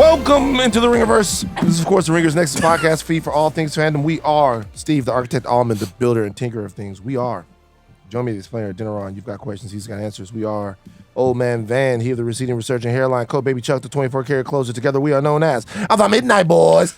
Welcome into the Ringerverse. This is, of course, the Ringer's Nexus podcast feed for all things fandom. We are Steve, the architect, Ahlman, the builder and tinker of things. We are Jomi, the explainer, Adeniran. You've got questions, he's got answers. We are Old Man Van, he of the receding research and hairline, Baby Chuck, the 24-karat closer. Together we are known as the Midnight Boys.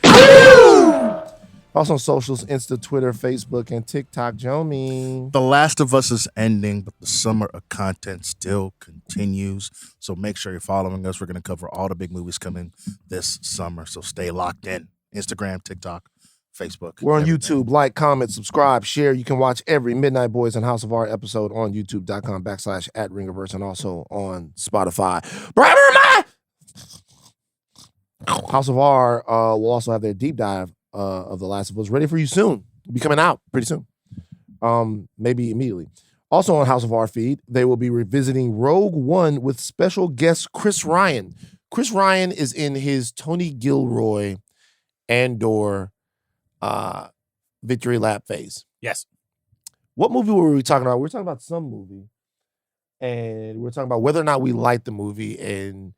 Also on socials, Insta, Twitter, Facebook, and TikTok, Jomi. The Last of Us is ending, but the summer of content still continues. So make sure you're following us. We're going to cover all the big movies coming this summer. So stay locked in. Instagram, TikTok, Facebook. We're on YouTube. Like, comment, subscribe, share. You can watch every Midnight Boys and House of R episode on youtube.com/@Ringerverse and also on Spotify. House of R will also have their deep dive of The Last of Us ready for you soon. It'll be coming out pretty soon. Maybe immediately. Also on House of R feed, they will be revisiting Rogue One with special guest Chris Ryan. Chris Ryan is in his Tony Gilroy Andor victory lap phase. Yes. What movie were we talking about? We were talking about some movie. And we were talking about whether or not we liked the movie. And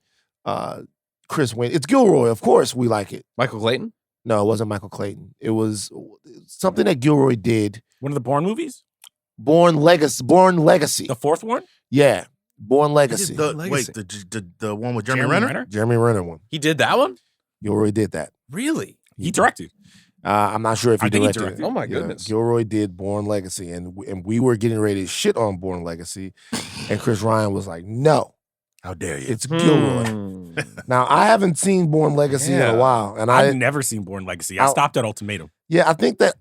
Chris went, it's Gilroy. Of course we like it. Michael Clayton? No, it wasn't Michael Clayton. It was something that Gilroy did. One of the Bourne movies? Bourne Legacy. The fourth one? Yeah. Bourne Legacy. The one with Jeremy Renner? Jeremy Renner one. He did that one? Gilroy did that. Really? He directed. I'm not sure if he directed it. Oh my goodness. Gilroy did Bourne Legacy, and we were getting ready to shit on Bourne Legacy, and Chris Ryan was like, no. How dare you? It's Gilroy. Now, I haven't seen Bourne Legacy in a while. And I've never seen Bourne Legacy. I stopped at Ultimatum. Yeah, I think that,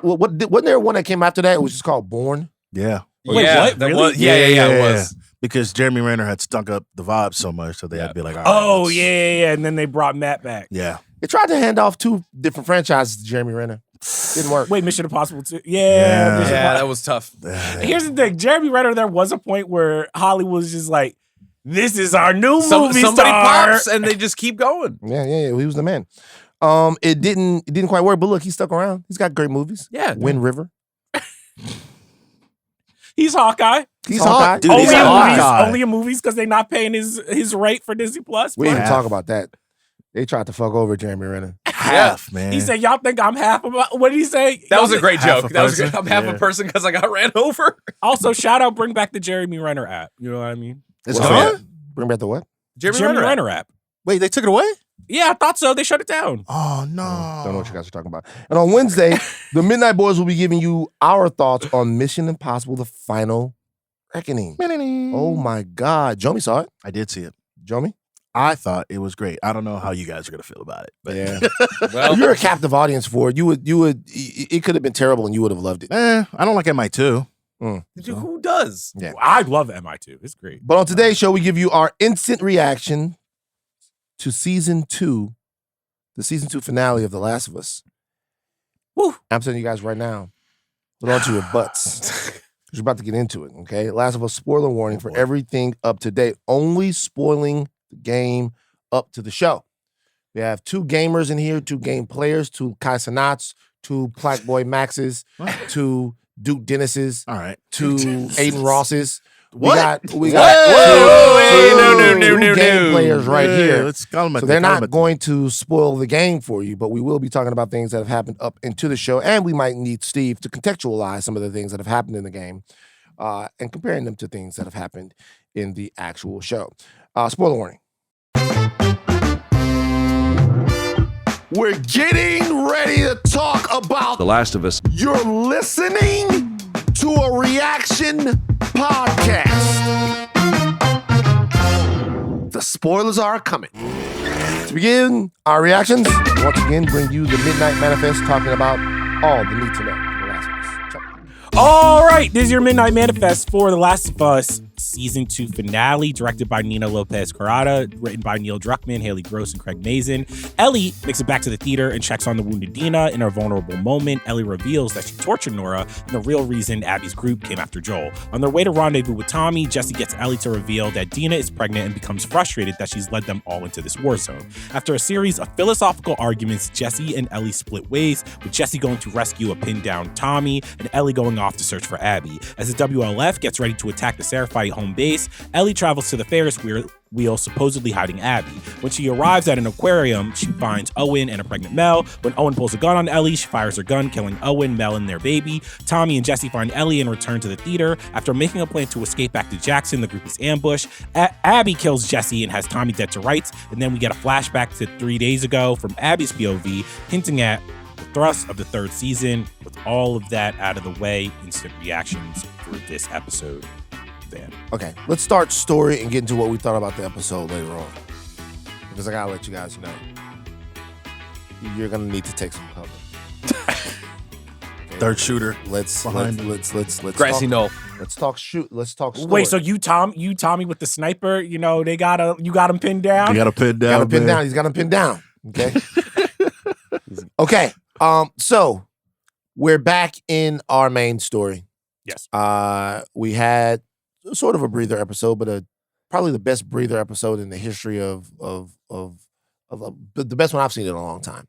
wasn't there one that came after that? It was just called Bourne? Yeah. Wait, what? Really? It was. Because Jeremy Renner had stunk up the vibe so much, so they had to be like, all right, oh, yeah. And then they brought Matt back. Yeah. They tried to hand off two different franchises to Jeremy Renner. Didn't work. Mission Impossible 2. Yeah. That was tough. Here's the thing. Jeremy Renner, there was a point where Hollywood was just like, this is our new movie somebody star. pops and they just keep going. Yeah. He was the man. It didn't quite work, but look, he stuck around. He's got great movies. Yeah. Wind River. He's Hawkeye. He's Hawkeye. Dude, Only he's in movies. Hawkeye. Only in movies because they're not paying his rate for Disney Plus. We didn't even talk about that. They tried to fuck over Jeremy Renner. Half, man. He said, y'all think I'm half of what did he say? That was a great half joke. a That was person? good. I'm half a person because I got ran over. Also, shout out, bring back the Jeremy Renner app. You know what I mean? It's What's gone? that? Bring back the what? Jeremy Renner app. Wait, they took it away? Yeah, I thought so. They shut it down. Oh, no. Don't know what you guys are talking about. And on Wednesday, the Midnight Boys will be giving you our thoughts on Mission Impossible: The Final Reckoning. Oh my God. Jomi saw it. I did see it. Jomi? I thought it was great. I don't know how you guys are going to feel about it. But Yeah. Well, You're a captive audience for it. You would, it could have been terrible and you would have loved it. I don't like MI2. who does? Yeah. I love MI2. It's great. But on today's show, we give you our instant reaction to season 2, the season 2 finale of The Last of Us. Woo. I'm telling you guys right now, hold on to your butts. We're about to get into it, okay? Last of Us spoiler warning for everything up to date. Only spoiling the game up to the show. We have 2 gamers in here, 2 game players, 2 Kai Sanats, 2 Black Boy Maxes, 2 Duke Dennises, All right. 2 Aiden Rosses. What? We got No. game players right here. Let's call them So they're not going to spoil the game for you, but we will be talking about things that have happened up into the show, and we might need Steve to contextualize some of the things that have happened in the game and comparing them to things that have happened in the actual show. Spoiler warning. We're getting ready to talk about The Last of Us. You're listening to a reaction podcast. The spoilers are coming. To begin our reactions, once again, bring you the Midnight Manifest talking about all the need to know. The Last of Us. Check. All right, this is your Midnight Manifest for The Last of Us Season 2 finale, directed by Nina Lopez Carrada, written by Neil Druckmann, Haley Gross, and Craig Mazin. Ellie makes it back to the theater and checks on the wounded Dina. In a vulnerable moment, Ellie reveals that she tortured Nora and the real reason Abby's group came after Joel. On their way to rendezvous with Tommy, Jesse gets Ellie to reveal that Dina is pregnant and becomes frustrated that she's led them all into this war zone. After a series of philosophical arguments, Jesse and Ellie split ways, with Jesse going to rescue a pinned down Tommy and Ellie going off to search for Abby. As the WLF gets ready to attack the Seraphite home base, Ellie travels to the Ferris wheel, supposedly hiding Abby. When she arrives at an aquarium, she finds Owen and a pregnant Mel. When Owen pulls a gun on Ellie, she fires her gun, killing Owen, Mel, and their baby. Tommy and Jesse find Ellie and return to the theater. After making a plan to escape back to Jackson, the group is ambushed. Abby kills Jesse and has Tommy dead to rights, and then we get a flashback to 3 days ago from Abby's POV, hinting at the thrust of the third season. With all of that out of the way, instant reactions for this episode. Van. Okay, let's start story and get into what we thought about the episode later on. Because I gotta let you guys know, you're gonna need to take some cover. Okay, Third shooter. Let's Grassy talk, knoll. Let's talk shoot. Let's talk story. Wait, so you Tommy with the sniper, you got him pinned down? You got to pin down. got him pinned down. He's got him pinned down. Okay. Okay. So we're back in our main story. Yes. We had sort of a breather episode, but probably the best breather episode in the history of the best one I've seen in a long time.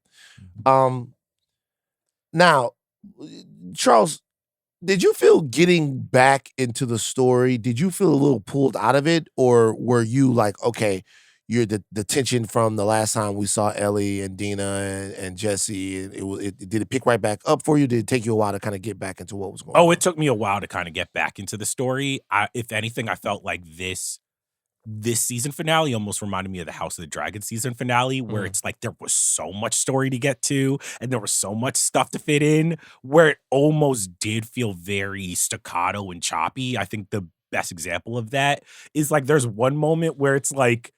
Now, Charles, did you feel getting back into the story? Did you feel a little pulled out of it, or were you like, okay, you're the tension from the last time we saw Ellie and Dina and Jesse? Did it pick right back up for you? Did it take you a while to kind of get back into what was going on? Oh, it took me a while to kind of get back into the story. If anything, I felt like this season finale almost reminded me of the House of the Dragon season finale, where it's like there was so much story to get to and there was so much stuff to fit in, where it almost did feel very staccato and choppy. I think the best example of that is like there's one moment where it's like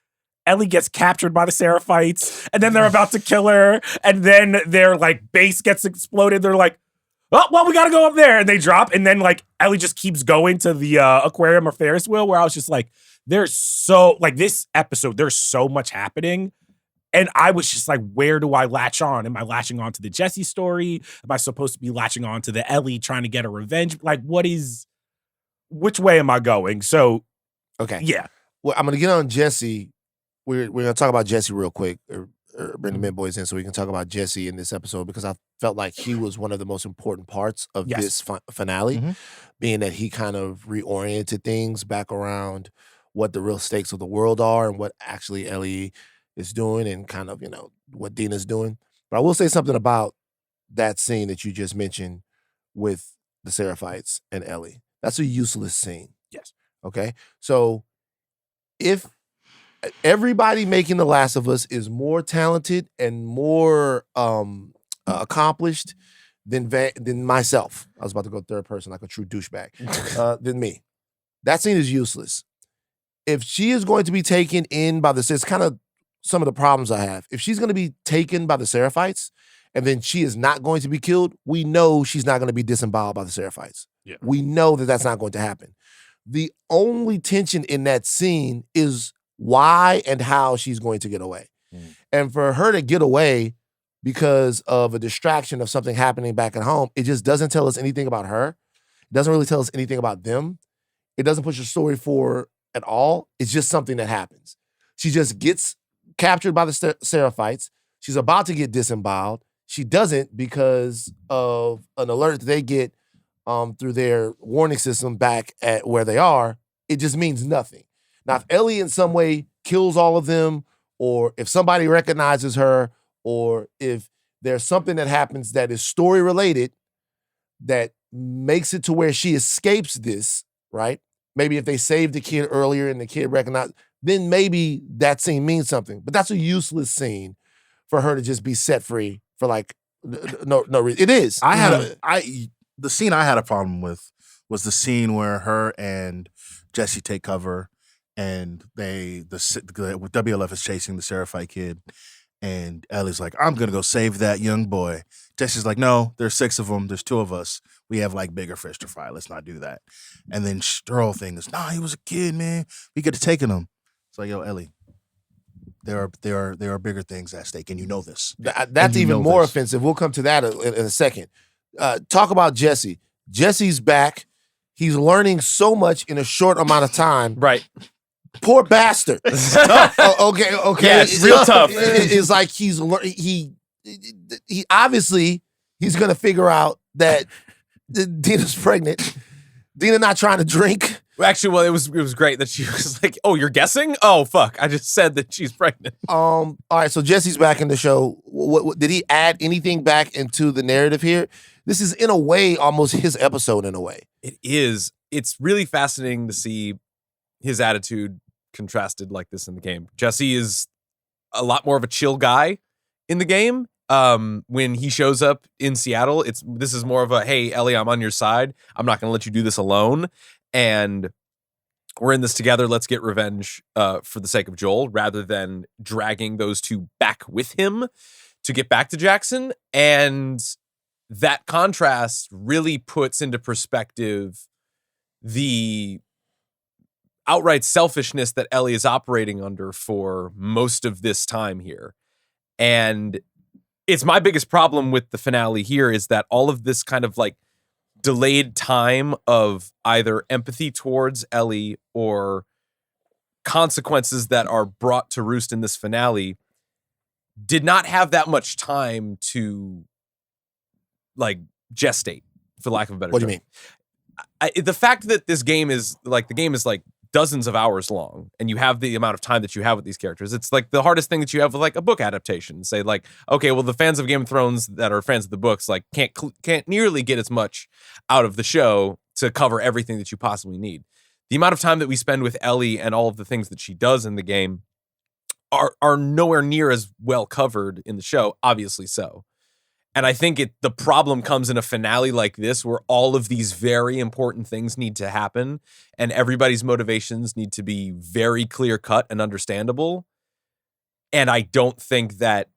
Ellie gets captured by the Seraphites, and then they're about to kill her, and then their like base gets exploded. They're like, oh, well, we gotta go up there, and they drop, and then like Ellie just keeps going to the aquarium or Ferris wheel, where I was just like, this episode, there's so much happening, and I was just like, where do I latch on? Am I latching on to the Jesse story? Am I supposed to be latching on to the Ellie trying to get a revenge? Like, which way am I going? So, okay, yeah. Well, I'm gonna get on Jesse. We're gonna talk about Jesse real quick, or bring the men boys in so we can talk about Jesse in this episode, because I felt like he was one of the most important parts of this finale, being that he kind of reoriented things back around what the real stakes of the world are and what actually Ellie is doing and kind of, what Dina's doing. But I will say something about that scene that you just mentioned with the Seraphites and Ellie. That's a useless scene. Yes. Okay? So if everybody making The Last of Us is more talented and more accomplished than myself. I was about to go third person like a true douchebag. Than me. That scene is useless. If she is going to be taken in by it's kind of some of the problems I have. If she's going to be taken by the Seraphites and then she is not going to be killed, we know she's not going to be disemboweled by the Seraphites. Yeah. We know that that's not going to happen. The only tension in that scene is why and how she's going to get away. And for her to get away because of a distraction of something happening back at home, it just doesn't tell us anything about her. It doesn't really tell us anything about them. It doesn't push a story forward at all. It's just something that happens. She just gets captured by the Seraphites. She's about to get disemboweled. She doesn't because of an alert that they get through their warning system back at where they are. It just means nothing. Now, if Ellie in some way kills all of them, or if somebody recognizes her, or if there's something that happens that is story related that makes it to where she escapes this, right? Maybe if they saved the kid earlier and the kid recognized, then maybe that scene means something. But that's a useless scene for her to just be set free for like no reason. It is. The scene I had a problem with was the scene where her and Jesse take cover, and the WLF is chasing the Seraphite kid, and Ellie's like, I'm gonna go save that young boy. Jesse's like, no, there's 6 of them. There's 2 of us. We have like bigger fish to fry. Let's not do that. And then her whole thing is, nah, he was a kid, man. We could have taken him. It's like, yo, Ellie, there are bigger things at stake, and you know this. That's even more offensive. We'll come to that in a second. Talk about Jesse. Jesse's back. He's learning so much in a short amount of time. Right. Poor bastard. Okay. Yeah, it's real tough. It's like he obviously he's gonna figure out that Dina's pregnant. Dina not trying to drink. Actually, well, it was great that she was like, "Oh, you're guessing? Oh, fuck! I just said that she's pregnant." All right, so Jesse's back in the show. What did he add anything back into the narrative here? This is in a way almost his episode in a way. It is. It's really fascinating to see his attitude contrasted like this in the game. Jesse is a lot more of a chill guy in the game. When he shows up in Seattle, this is more of a, hey, Ellie, I'm on your side. I'm not going to let you do this alone. And we're in this together. Let's get revenge for the sake of Joel, rather than dragging those two back with him to get back to Jackson. And that contrast really puts into perspective the outright selfishness that Ellie is operating under for most of this time here. And it's my biggest problem with the finale here is that all of this kind of like delayed time of either empathy towards Ellie or consequences that are brought to roost in this finale did not have that much time to like gestate, for lack of a better term. What do you mean? The fact that this game is like, the game is like dozens of hours long, and you have the amount of time that you have with these characters. It's like the hardest thing that you have with like a book adaptation. Say like, okay, well, the fans of Game of Thrones that are fans of the books like can't nearly get as much out of the show to cover everything that you possibly need. The amount of time that we spend with Ellie and all of the things that she does in the game are nowhere near as well covered in the show, obviously so. And I think the problem comes in a finale like this, where all of these very important things need to happen and everybody's motivations need to be very clear cut and understandable. And I don't think that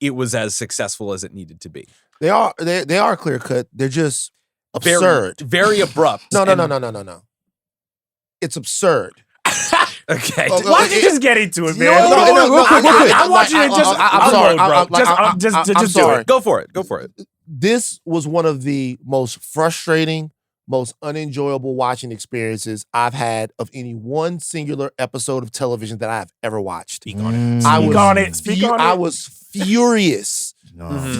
it was as successful as it needed to be. They are clear cut. They're just absurd. Very abrupt. No. It's absurd. Okay. Why don't you just get into it, man? No, I want you to just. I'm sorry, Just I'm do sorry. it. Go for it. Go for it. This was one of the most frustrating, most unenjoyable watching experiences I've had of any one singular episode of television that I've ever watched. Speak on it. I was furious,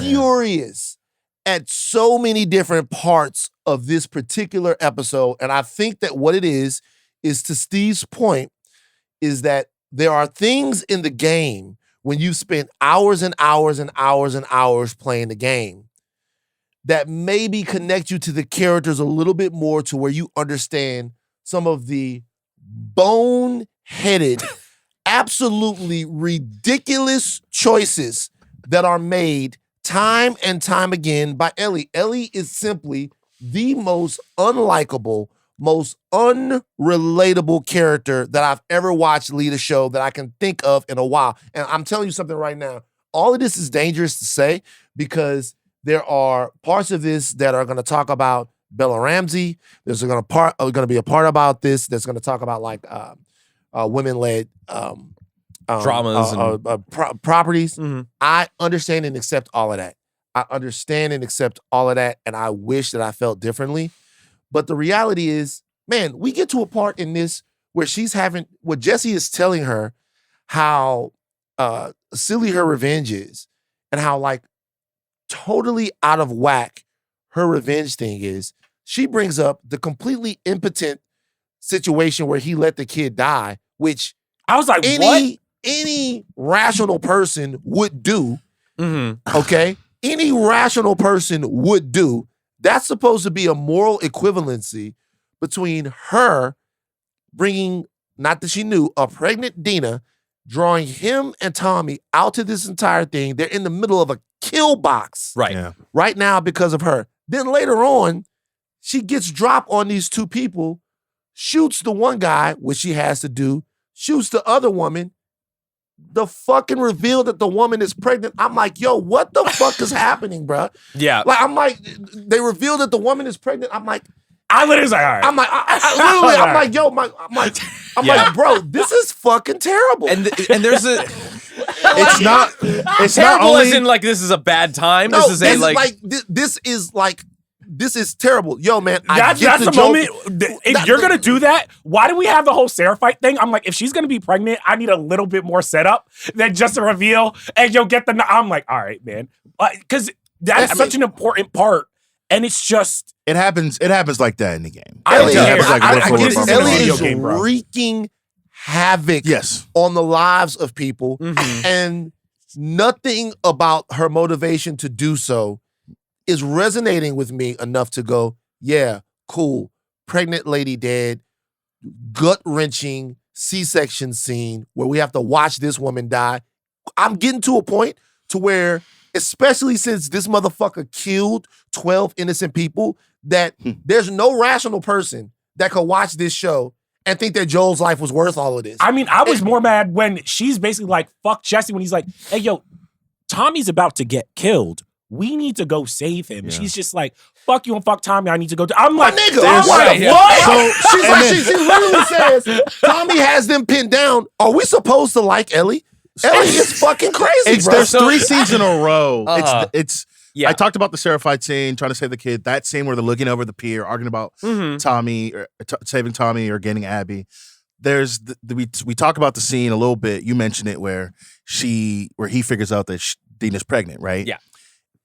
furious at so many different parts of this particular episode. And I think that what it is to Steve's point, is that there are things in the game when you've spent hours and hours and hours and hours playing the game that maybe connect you to the characters a little bit more, to where you understand some of the bone-headed, absolutely ridiculous choices that are made time and time again by Ellie. Ellie is simply the most unlikable, most unrelatable character that I've ever watched lead a show that I can think of in a while. And I'm telling you something right now. All of this is dangerous to say, because there are parts of this that are going to talk about Bella Ramsey. There's going to be a part about this that's going to talk about like women-led dramas and properties. Mm-hmm. I understand and accept all of that. And I wish that I felt differently. But the reality is, man, we get to a part in this where what Jesse is telling her how silly her revenge is, and how like totally out of whack her revenge thing is. She brings up the completely impotent situation where he let the kid die, which I was like, what? Any rational person would do. Mm-hmm. Okay? Any rational person would do. That's supposed to be a moral equivalency between her bringing, not that she knew, a pregnant Dina, drawing him and Tommy out to this entire thing. They're in the middle of a kill box right now because of her. Then later on, she gets dropped on these two people, shoots the one guy, which she has to do, shoots the other woman. The fucking reveal that the woman is pregnant. I'm like, yo, what the fuck is happening, bro? Yeah. Like, I'm like, they reveal that the woman is pregnant. I'm like, I literally was like, all right. I'm like, I'm like, yo, I'm like, bro, this is fucking terrible. And there's a. It's not terrible only as in like this is a bad time. No, this is terrible. Yo, man, that's the moment. If you're going to do that, why do we have the whole Sarah fight thing? I'm like, if she's going to be pregnant, I need a little bit more setup than just a reveal. And you'll get I'm like, all right, man. Because that's such an important part And it's just It happens like that in the game. I don't Ellie, care. It happens like I word for get word it. from Ellie the video is game, bro. wreaking havoc Yes. on the lives of people, Mhm. and nothing about her motivation to do so is resonating with me enough to go, yeah, cool. Pregnant lady dead, gut-wrenching C-section scene where we have to watch this woman die. I'm getting to a point to where, especially since this motherfucker killed 12 innocent people, that there's no rational person that could watch this show and think that Joel's life was worth all of this. I mean, I was more mad when she's basically like, fuck Jesse, when he's like, hey, yo, Tommy's about to get killed. We need to go save him. Yeah. She's just like, fuck you and fuck Tommy. I need to go. I'm My like, nigga, I'm what? like, what? So She's and like, then- she literally says, Tommy has them pinned down. Are we supposed to like Ellie? Ellie is fucking crazy, bro. There's 3 scenes in a row. Uh-huh. It's Yeah. I talked about the Seraphite scene, trying to save the kid. That scene where they're looking over the pier, arguing about Mhm. Tommy, or saving Tommy or getting Abby. There's we talk about the scene a little bit. You mentioned it where he figures out that Dina's pregnant, right? Yeah.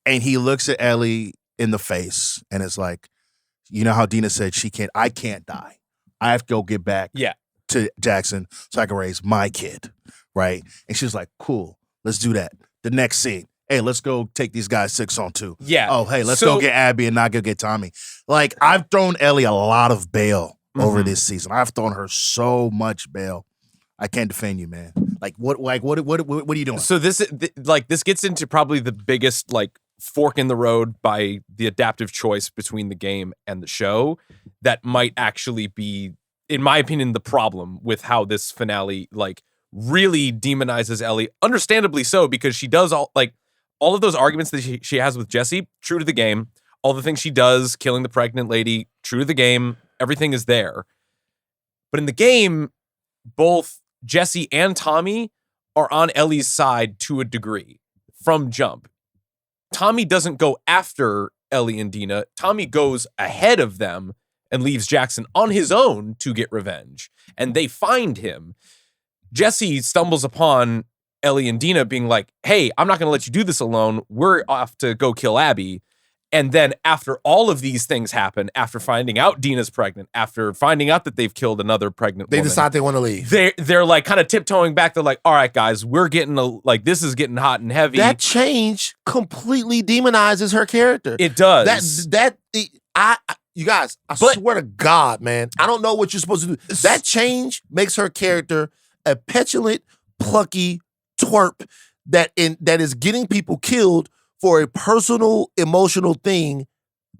And he looks at Ellie in the face and is like, you know how Dina said I can't die. I have to go get back Yeah. to Jackson so I can raise my kid, right? And she was like, cool, let's do that. The next scene, hey, let's go take these guys 6-on-2. Yeah. Oh, hey, let's So- go get Abby and not go get Tommy. Like, I've thrown Ellie a lot of bail over Mhm. this season. I've thrown her so much bail. I can't defend you, man. What are you doing? So this gets into probably the biggest like fork in the road by the adaptive choice between the game and the show that might actually be, in my opinion, the problem with how this finale like really demonizes Ellie. Understandably so, because she does all of those arguments that she has with Jesse, true to the game. All the things she does, killing the pregnant lady, true to the game. Everything is there. But in the game, both Jesse and Tommy are on Ellie's side to a degree from jump. Tommy doesn't go after Ellie and Dina. Tommy goes ahead of them and leaves Jackson on his own to get revenge. And they find him. Jesse stumbles upon Ellie and Dina being like, hey, I'm not going to let you do this alone. We're off to go kill Abby. And then after all of these things happen, after finding out Dina's pregnant, after finding out that they've killed another pregnant They woman, decide they want to leave. they're like kind of tiptoeing back. They're like, all right, guys, we're getting this is getting hot and heavy. That change completely demonizes her character. It does. You guys, I But- swear to God, man, I don't know what you're supposed to do. That change makes her character a petulant, plucky twerp that is getting people killed for a personal, emotional thing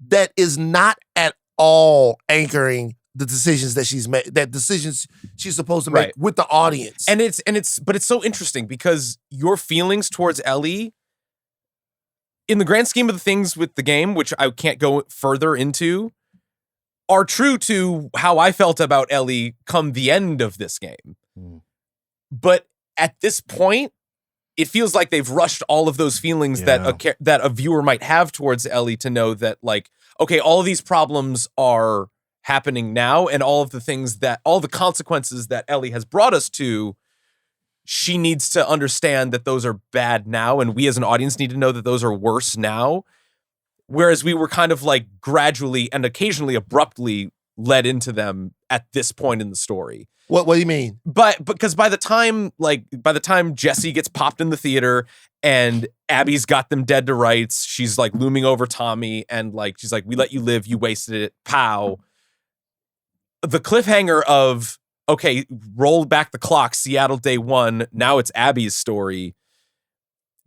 that is not at all anchoring the decisions that she's made, that decisions she's supposed to make Right. with the audience. And it's so interesting because your feelings towards Ellie, in the grand scheme of the things with the game, which I can't go further into, are true to how I felt about Ellie come the end of this game. Mm. But at this point, it feels like they've rushed all of those feelings that a viewer might have towards Ellie to know that, like, okay, all of these problems are happening now, and all the consequences that Ellie has brought us to, she needs to understand that those are bad now, and we as an audience need to know that those are worse now. Whereas we were kind of like gradually and occasionally abruptly led into them at this point in the story. what do you mean? But because by the time Jesse gets popped in the theater and Abby's got them dead to rights, she's like looming over Tommy and like she's like, we let you live, you wasted it, pow. The cliffhanger of, okay, roll back the clock, Seattle day 1, now it's Abby's story.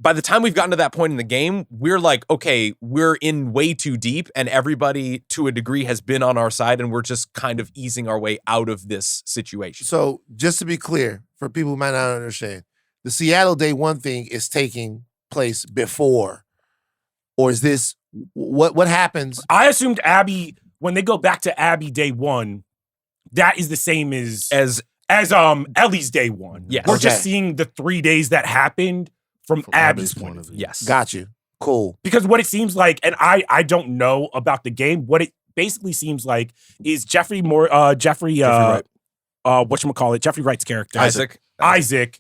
By the time we've gotten to that point in the game, we're like, okay, we're in way too deep and everybody to a degree has been on our side and we're just kind of easing our way out of this situation. So just to be clear, for people who might not understand, the Seattle Day 1 thing is taking place before, or is this what happens? I assumed Abby, when they go back to Abby day 1, that is the same as Ellie's day 1. Yes. We're Okay. just seeing the 3 days that happened from Abby's point of view. Yes. Got you. Cool. Because what it seems like, and I don't know about the game, what it basically seems like is Jeffrey Wright's character, Isaac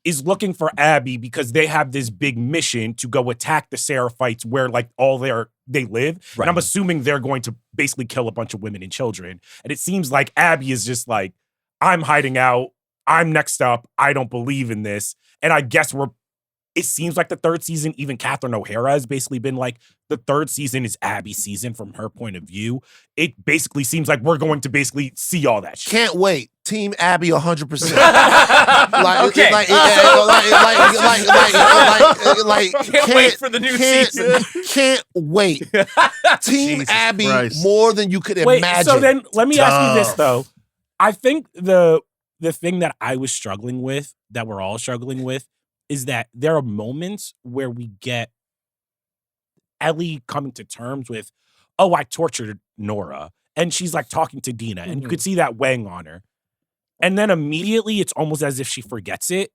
is looking for Abby because they have this big mission to go attack the Seraphites where like all their they live. Right. And I'm assuming they're going to basically kill a bunch of women and children. And it seems like Abby is just like, I'm hiding out. I'm next up. I don't believe in this. And I guess it seems like the third season, even Catherine O'Hara has basically been like, the third season is Abby's season from her point of view. It basically seems like we're going to basically see all that shit. Can't wait. Team Abby 100%. Okay. Can't wait for the new season. Can't wait. Team Jesus Abby Christ. more than you could imagine. So then let me ask you this Tough. though. I think the thing that I was struggling with, that we're all struggling with, is that there are moments where we get Ellie coming to terms with, oh, I tortured Nora. And she's like talking to Dina. And you could see that weighing on her. And then immediately it's almost as if she forgets it.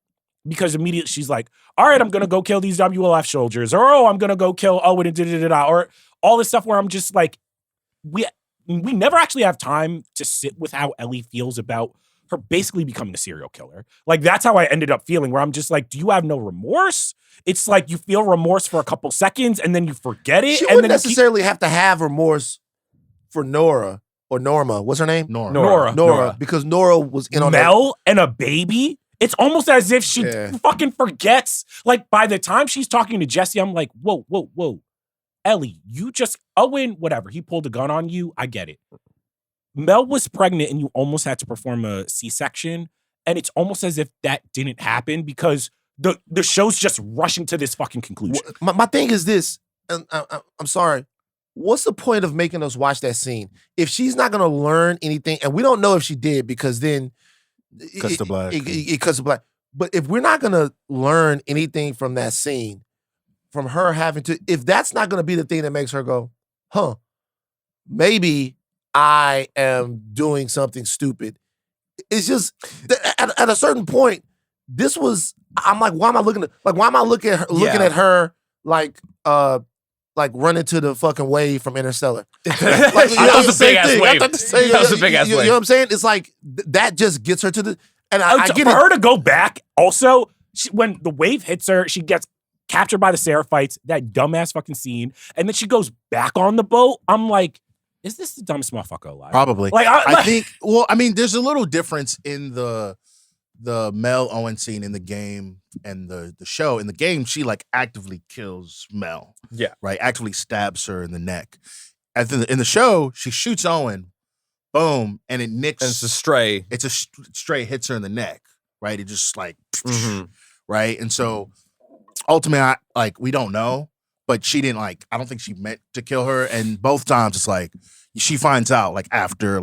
Because immediately she's like, all right, I'm going to go kill these WLF soldiers. Or, oh, I'm going to go kill Owen and da-da-da-da. Or all this stuff where I'm just like, we never actually have time to sit with how Ellie feels about her basically becoming a serial killer. Like, that's how I ended up feeling, where I'm just like, do you have no remorse? It's like you feel remorse for a couple seconds and then you forget it. She and wouldn't then necessarily have to have remorse for Nora or Norma. What's her name? Nora. Because Nora was in on Mel and a baby. It's almost as if she fucking forgets. Like, by the time she's talking to Jesse, I'm like, whoa. Ellie, you just, Owen, whatever. He pulled a gun on you. I get it. Mel was pregnant and you almost had to perform a C-section. And it's almost as if that didn't happen because the show's just rushing to this fucking conclusion. My thing is this, and I'm sorry. What's the point of making us watch that scene? If she's not going to learn anything, and we don't know if she did because then Cuts to black. It cuts to black. But if we're not going to learn anything from that scene, from her having to, if that's not going to be the thing that makes her go, huh, maybe I am doing something stupid. It's just at a certain point, this was. I'm like, why am I looking at her like running to the fucking wave from Interstellar? Like, That was a big ass wave. That was a big ass You wave. know what I'm saying? It's like that just gets her to the. And I get for it. her to go back, also, when the wave hits her, she gets captured by the Seraphites, that dumbass fucking scene, and then she goes back on the boat. I'm like, is this the dumbest motherfucker alive? Probably. Like, I think. Well, I mean, there's a little difference in the Mel Owen scene in the game and the show. In the game, she like actively kills Mel. Yeah. Right. Actively stabs her in the neck. In the show, she shoots Owen. Boom, and it nicks. And it's a stray. It's a stray hits her in the neck. Right. It just like. Mhm. Right. And so ultimately, we don't know, but she didn't I don't think she meant to kill her. And both times it's like she finds out after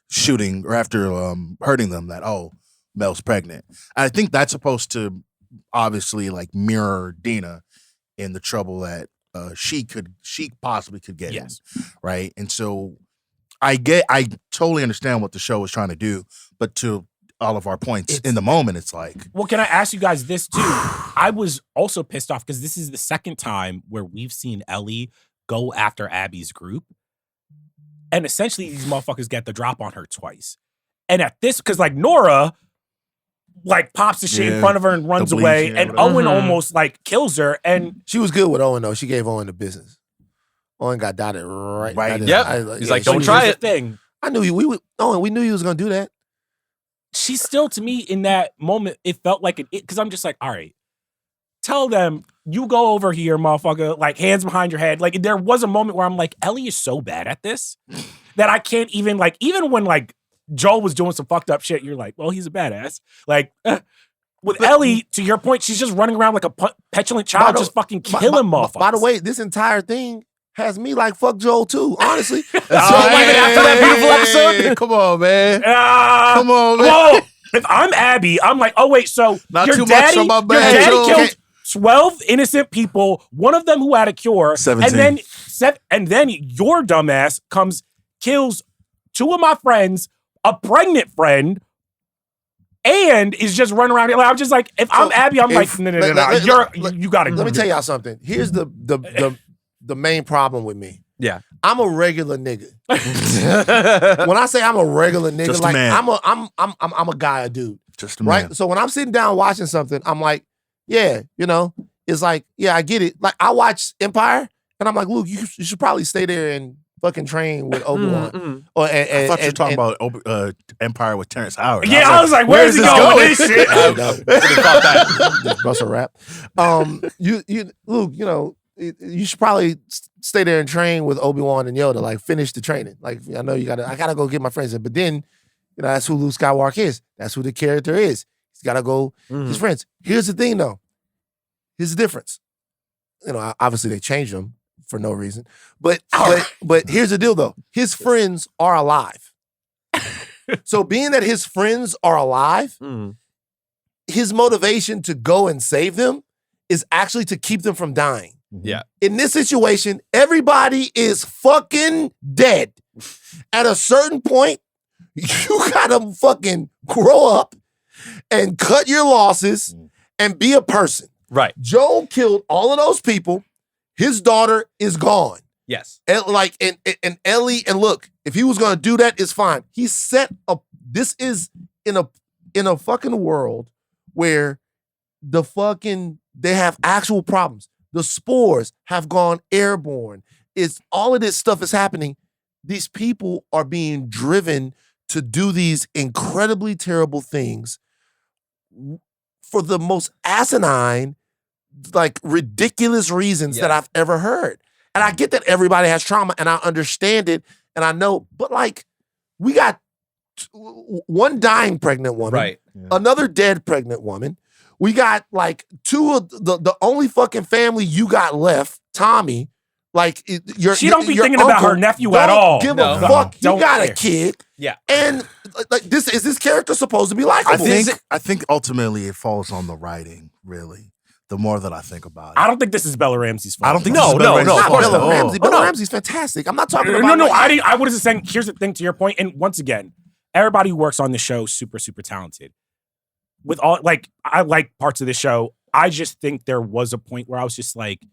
shooting or after hurting them that, oh, Mel's pregnant. And I think that's supposed to obviously mirror Dina in the trouble that she possibly could get in. Right. And so I totally understand what the show was trying to do, but to all of our points in the moment, it's like. Well, can I ask you guys this too? I was also pissed off because this is the second time where we've seen Ellie go after Abby's group. And essentially these motherfuckers get the drop on her twice. And at this, because Nora pops the shit in front of her and runs away. And Owen almost kills her. And she was good with Owen though. She gave Owen the business. Owen got dotted right. Yep. He's like, don't try it. Thing. I knew Owen. We knew he was gonna do that. She still, to me, in that moment, it felt like because I'm just like, all right, tell them you go over here, motherfucker, hands behind your head. There was a moment where I'm like, Ellie is so bad at this that I can't even even when Joel was doing some fucked up shit, you're like, well, he's a badass. With Ellie, to your point, she's just running around like a petulant child, just fucking killing motherfuckers. By the way, this entire thing has me fuck Joel too, honestly. After that beautiful episode? Come on, man. Come on, man. Whoa. If I'm Abby, I'm like, oh, wait, so Not your too daddy, much on my your bad, daddy Joel. killed 12 innocent people, one of them who had a cure. 17. And then your dumbass kills two of my friends, a pregnant friend, and is just running around. I'm just like, if I'm Abby, I'm no. You got to go. Let me tell y'all something. Here's the main problem with me. Yeah. I'm a regular nigga. When I say I'm a regular nigga, Just a man. I'm a guy, a dude. Just a man. Right? So when I'm sitting down watching something, I'm like, yeah, it's I get it. I watch Empire And I'm like, Luke, you should probably stay there and fucking train with Obi-Wan. I thought you were talking about Empire with Terrence Howard. Yeah, I was like, where's he going with this shit? Just bust a rap. Luke, you should probably stay there and train with Obi-Wan and Yoda, like finish the training. Like, I know I gotta go get my friends in. But then, that's who Luke Skywalker is. That's who the character is. He's gotta go his friends. Here's the thing though. Here's the difference. Obviously they changed him for no reason. But here's the deal though. His friends are alive. So being that his friends are alive, his motivation to go and save them is actually to keep them from dying. Yeah. In this situation, everybody is fucking dead. At a certain point, you gotta fucking grow up and cut your losses and be a person. Right. Joe killed all of those people. His daughter is gone. Yes. And Ellie, and look, if he was gonna do that, it's fine. He set up. This is in a fucking world where they have actual problems. The spores have gone airborne. All of this stuff is happening. These people are being driven to do these incredibly terrible things for the most asinine, like ridiculous reasons that I've ever heard. And I get that everybody has trauma and I understand it and I know, but like we got one dying pregnant woman, Right. Another dead pregnant woman. We got like two of the only fucking family you got left, Tommy. Like she don't be thinking about her nephew at all. Give a fuck. You got care. a kid. Yeah. And like this character supposed to be likable? I think ultimately it falls on the writing, really. The more that I think about it. I don't think this is Bella Ramsey's fault. I don't think No, this is Bella Ramsey's Not fault. Bella Ramsey. Oh, Bella Ramsey's fantastic. I'm not talking about No, like, I wasn't saying, here's the thing to your point, and once again, everybody who works on the show super, super talented. With all, like, I like parts of the show. I just think there was a point where I was just like,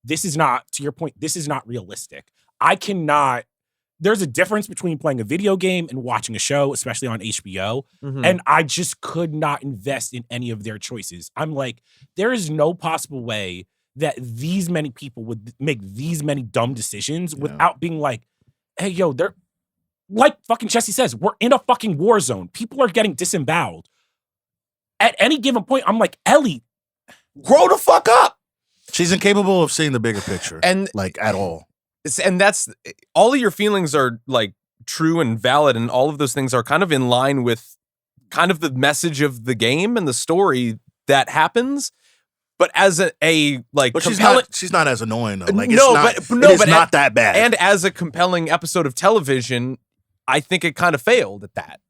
this is not, to your point, this is not realistic. There's a difference between playing a video game and watching a show, especially on HBO. And I just could not invest in any of their choices. I'm like, there is no possible way that these many people would make these many dumb decisions without being like, hey, yo, they're, like fucking Jesse says, we're in a fucking war zone. People are getting disemboweled. At any given point, I'm like, Ellie, grow the fuck up. She's incapable of seeing the bigger picture, and like at all. And that's all of your feelings are like true and valid, and all of those things are kind of in line with kind of the message of the game and the story that happens. But as a like, but compelling, she's not as annoying though. Like, but not that bad. And as a compelling episode of television, I think it kind of failed at that.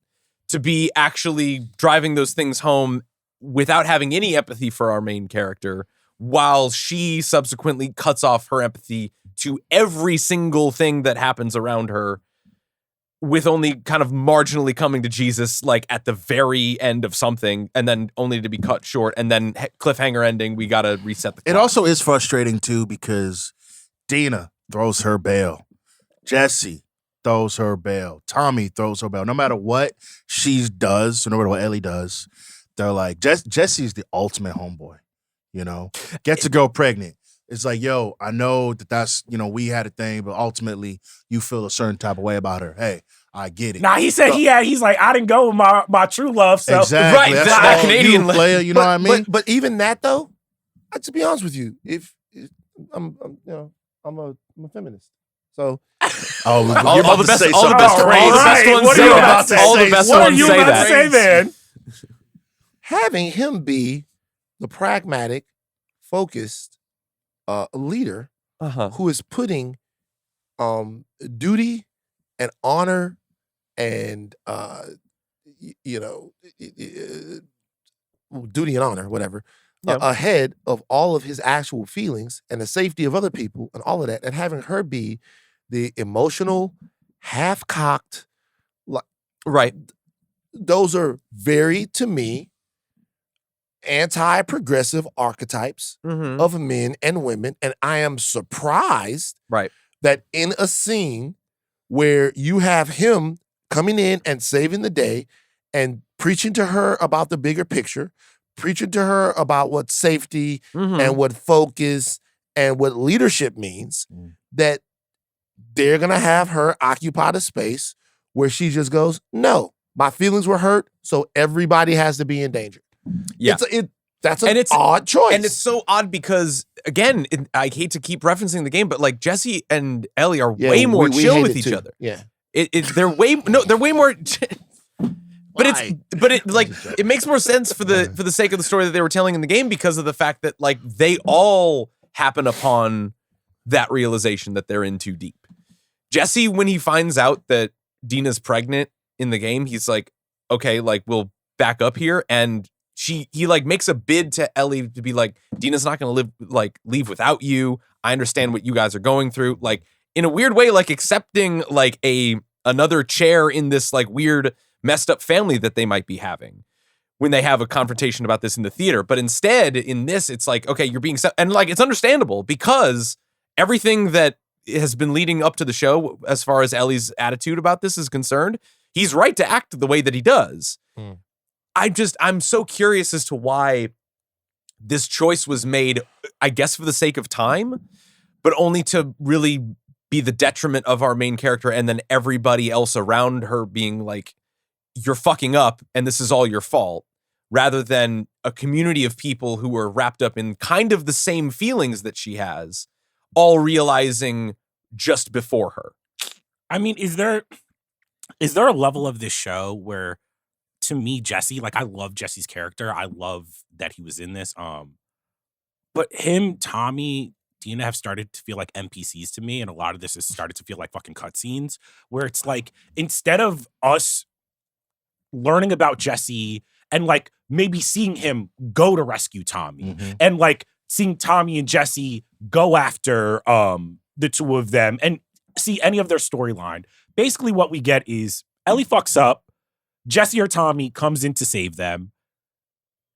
To be actually driving those things home without having any empathy for our main character, while she subsequently cuts off her empathy to every single thing that happens around her, with only kind of marginally coming to Jesus, like at the very end of something, and then only to be cut short, and then cliffhanger ending, we gotta reset the clock. It also is frustrating too because Dina throws her bail. Jesse throws her bail. Tommy throws her bail. No matter what she does, no matter what Ellie does, they're like, Jesse's the ultimate homeboy, Gets a girl pregnant. It's like, yo, I know that's, we had a thing, but ultimately you feel a certain type of way about her. Hey, I get it. Nah, he said he's like, I didn't go with my true love. So. Exactly. Right, That's that all Canadian you, player, you know what I mean? But even that though, to be honest with you, if I'm a feminist. So all the best ones say that. Say, man? Having him be the pragmatic, focused leader who is putting duty and honor and duty and honor, whatever, ahead of all of his actual feelings and the safety of other people and all of that, and having her be the emotional, half-cocked, right. Those are very, to me, anti-progressive archetypes of men and women, and I am surprised that in a scene where you have him coming in and saving the day and preaching to her about the bigger picture, preaching to her about what safety and what focus and what leadership means, that they're going to have her occupy the space where she just goes, no, my feelings were hurt, so everybody has to be in danger. Yeah. That's an odd choice. And it's so odd because, again, I hate to keep referencing the game, but like Jesse and Ellie are way more chill with each other. Yeah. They're way more but it makes more sense for the sake of the story that they were telling in the game because of the fact that like they all happen upon that realization that they're in too deep. Jesse, when he finds out that Dina's pregnant in the game, he's like, okay, like we'll back up here, and he like makes a bid to Ellie to be like, Dina's not gonna leave without you. I understand what you guys are going through. Like in a weird way, like accepting like another chair in this like weird messed up family that they might be having when they have a confrontation about this in the theater. But instead in this, it's like, okay, you're being and like, it's understandable because everything that has been leading up to the show, as far as Ellie's attitude about this is concerned, he's right to act the way that he does. I'm so curious as to why this choice was made, I guess for the sake of time, but only to really be the detriment of our main character and then everybody else around her being like, you're fucking up and this is all your fault, rather than a community of people who are wrapped up in kind of the same feelings that she has, all realizing just before her. I mean, is there a level of this show where, to me, Jesse, like I love Jesse's character. I love that he was in this. But him, Tommy, Dina have started to feel like NPCs to me, and a lot of this has started to feel like fucking cutscenes, where it's like, instead of us learning about Jesse and like maybe seeing him go to rescue Tommy, and like seeing Tommy and Jesse go after the two of them and see any of their storyline, basically what we get is Ellie fucks up, Jesse or Tommy comes in to save them.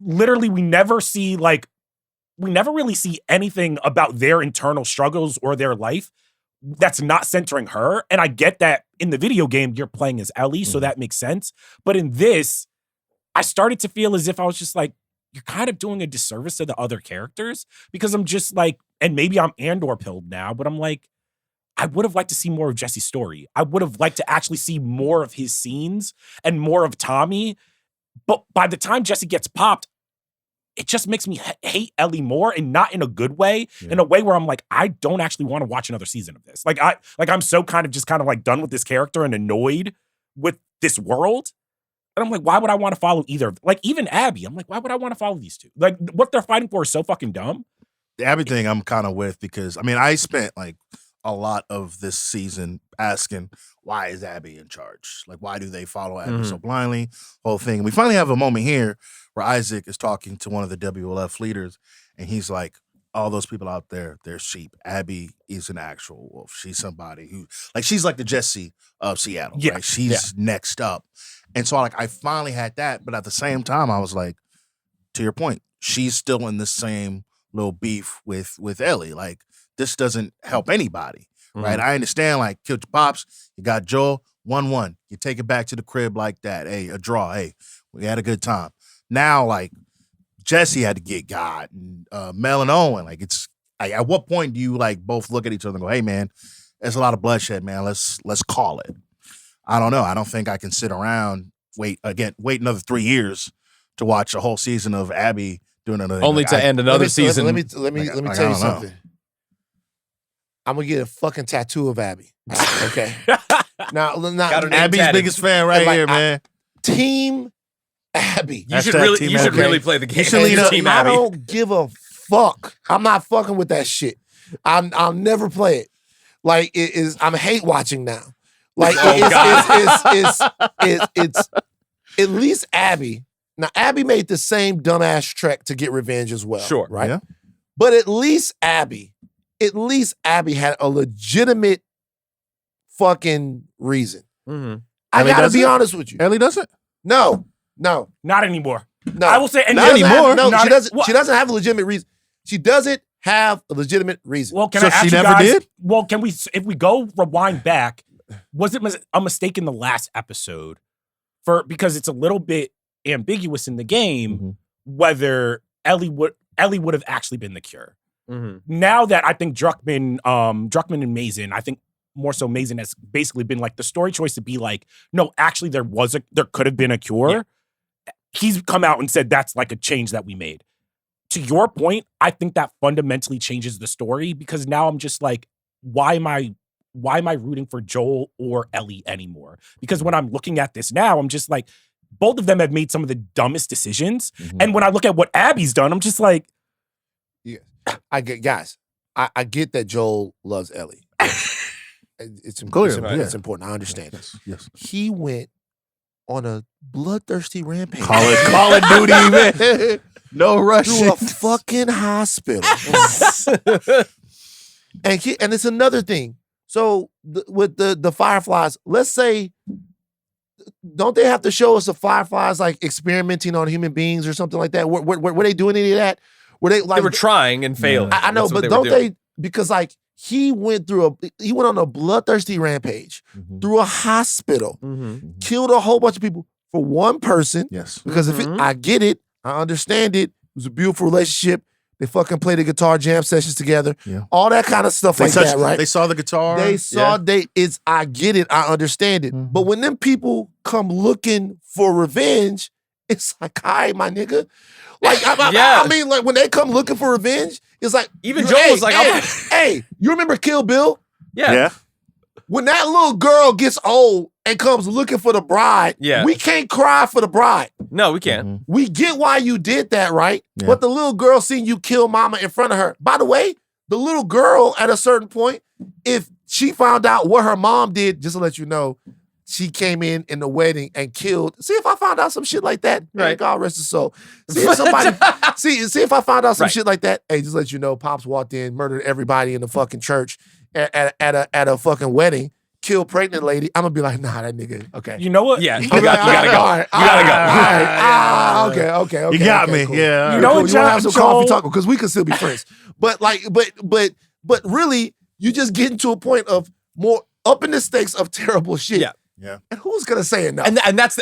Literally, we never really see anything about their internal struggles or their life that's not centering her. And I get that in the video game, you're playing as Ellie, so that makes sense. But in this, I started to feel as if I was just like, you're kind of doing a disservice to the other characters, because I'm just like, and maybe I'm Andor pilled now, but I'm like, I would have liked to see more of Jesse's story. I would have liked to actually see more of his scenes and more of Tommy. But by the time Jesse gets popped, it just makes me hate Ellie more, and not in a good way, in a way where I'm like, I don't actually want to watch another season of this. I'm so kind of like done with this character and annoyed with this world. And I'm like, why would I want to follow either? Like even Abby, I'm like, why would I want to follow these two? Like what they're fighting for is so fucking dumb. The Abby thing I'm kind of with, because I mean, I spent like a lot of this season asking, why is Abby in charge? Like, why do they follow Abby so blindly? Whole thing. And we finally have a moment here where Isaac is talking to one of the WLF leaders, and he's like, all those people out there, they're sheep. Abby is an actual wolf. She's somebody who, like, she's like the Jesse of Seattle, right? She's next up. And so, like, I finally had that, but at the same time, I was like, to your point, she's still in the same little beef with Ellie. Like, this doesn't help anybody, right? I understand, like, killed your pops, you got Joel, 1-1. You take it back to the crib like that. Hey, a draw. Hey, we had a good time. Now, like, Jesse had to get God and Mel and Owen. Like, it's at what point do you like both look at each other and go, hey man, there's a lot of bloodshed, man. Let's call it. I don't know. I don't think I can sit around, wait another 3 years to watch a whole season of Abby doing another only to end another season. Let me tell you something. I'm gonna get a fucking tattoo of Abby. Okay. now Abby's biggest fan right here, man. Team Abby. You should really play the game. Team Abby. I don't give a fuck. I'm not fucking with that shit. I'll never play it. Like it is. I'm hate watching now. Like it's at least Abby. Now Abby made the same dumbass trek to get revenge as well. Sure, right? Yeah. But at least Abby had a legitimate fucking reason. Mm-hmm. I gotta be honest with you. Ellie doesn't? No. Not anymore. No. I will say, and not anymore. She doesn't. What? She doesn't have a legitimate reason. She doesn't have a legitimate reason. Well, can So I ask she you never guys, did? Well, can we, if we go rewind back, was it a mistake in the last episode because it's a little bit ambiguous in the game whether Ellie would have actually been the cure. Now that I think Druckmann and Mazin, I think more so Mazin has basically been like the story choice to be like, no, actually there could have been a cure. Yeah. He's come out and said that's like a change that we made. To your point, I think that fundamentally changes the story because now I'm just like, why am I rooting for Joel or Ellie anymore? Because when I'm looking at this now, I'm just like, both of them have made some of the dumbest decisions. And when I look at what Abby's done, I'm just like, yeah, I get that Joel loves Ellie. It's important. I understand. Yes. He went on a bloodthirsty rampage. Call it duty, man. No rushing. Through a fucking hospital. and it's another thing. So with the Fireflies, let's say, don't they have to show us the Fireflies like experimenting on human beings or something like that? Were they doing any of that? Were they like they were trying and failing? I know, but don't they? Because like he went on a bloodthirsty rampage through a hospital, killed a whole bunch of people for one person. Yes. Because I get it, I understand it. It was a beautiful relationship. They fucking played the guitar jam sessions together. Yeah. All that kind of stuff that, right? They saw the guitar. I get it, I understand it. But when them people come looking for revenge, it's like, all right, my nigga. Like, I mean, like when they come looking for revenge, it's like even Joel was like, hey, you remember Kill Bill? Yeah. When that little girl gets old and comes looking for the bride, we can't cry for the bride. No, we can't. We get why you did that, right? Yeah. But the little girl seen you kill mama in front of her. By the way, the little girl at a certain point, if she found out what her mom did, just to let you know, she came in the wedding and killed. See if I found out some shit like that. Right. God rest his soul. See if somebody, see if I found out some shit like that. Hey, just let you know, Pops walked in, murdered everybody in the fucking church at a fucking wedding, killed pregnant lady. I'm gonna be like, nah, that nigga. Okay. You know what? Yeah. You gotta go. All right. Okay. You got me. Cool. Yeah. You know what? You want to have some coffee talk because we can still be friends. But really, you just getting to a point of more upping the stakes of terrible shit. Yeah. Yeah. And who's gonna say enough? And that's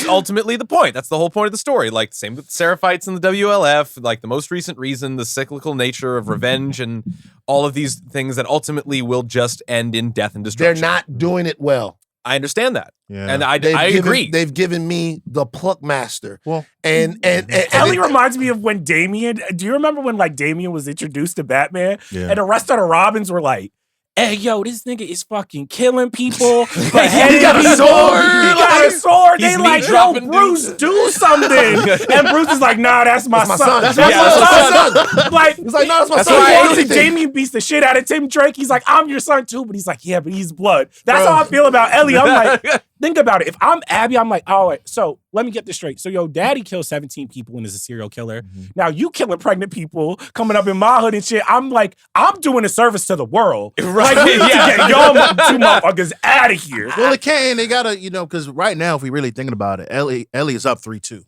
ultimately the point. That's the whole point of the story. Like same with the Seraphites and the WLF, like the most recent reason, the cyclical nature of revenge and all of these things that ultimately will just end in death and destruction. They're not doing it well. I understand that. Yeah. And I agree. They've given me the pluck master. Well, and Ellie reminds me of when Damien. Do you remember when like Damien was introduced to Batman? Yeah. And the rest of the Robins were like, hey, yo, this nigga is fucking killing people. Like, he got a sword. He got a sword. They like, yo, dropping Bruce, do something. And Bruce is like, nah, that's my son. That's my son. Like, he's like, no, that's my that's son. why Damien beats the shit out of Tim Drake. He's like, I'm your son too. But he's like, yeah, but he's blood. That's how I feel about Ellie. I'm like, think about it. If I'm Abby, I'm like, all right, so let me get this straight. So, yo, daddy kills 17 people and is a serial killer. Now you killing pregnant people, coming up in my hood and shit. I'm like, I'm doing a service to the world. Right. Like, we need to get y'all two motherfuckers out of here. Well, they gotta, because right now, if we really thinking about it, Ellie is up 3-2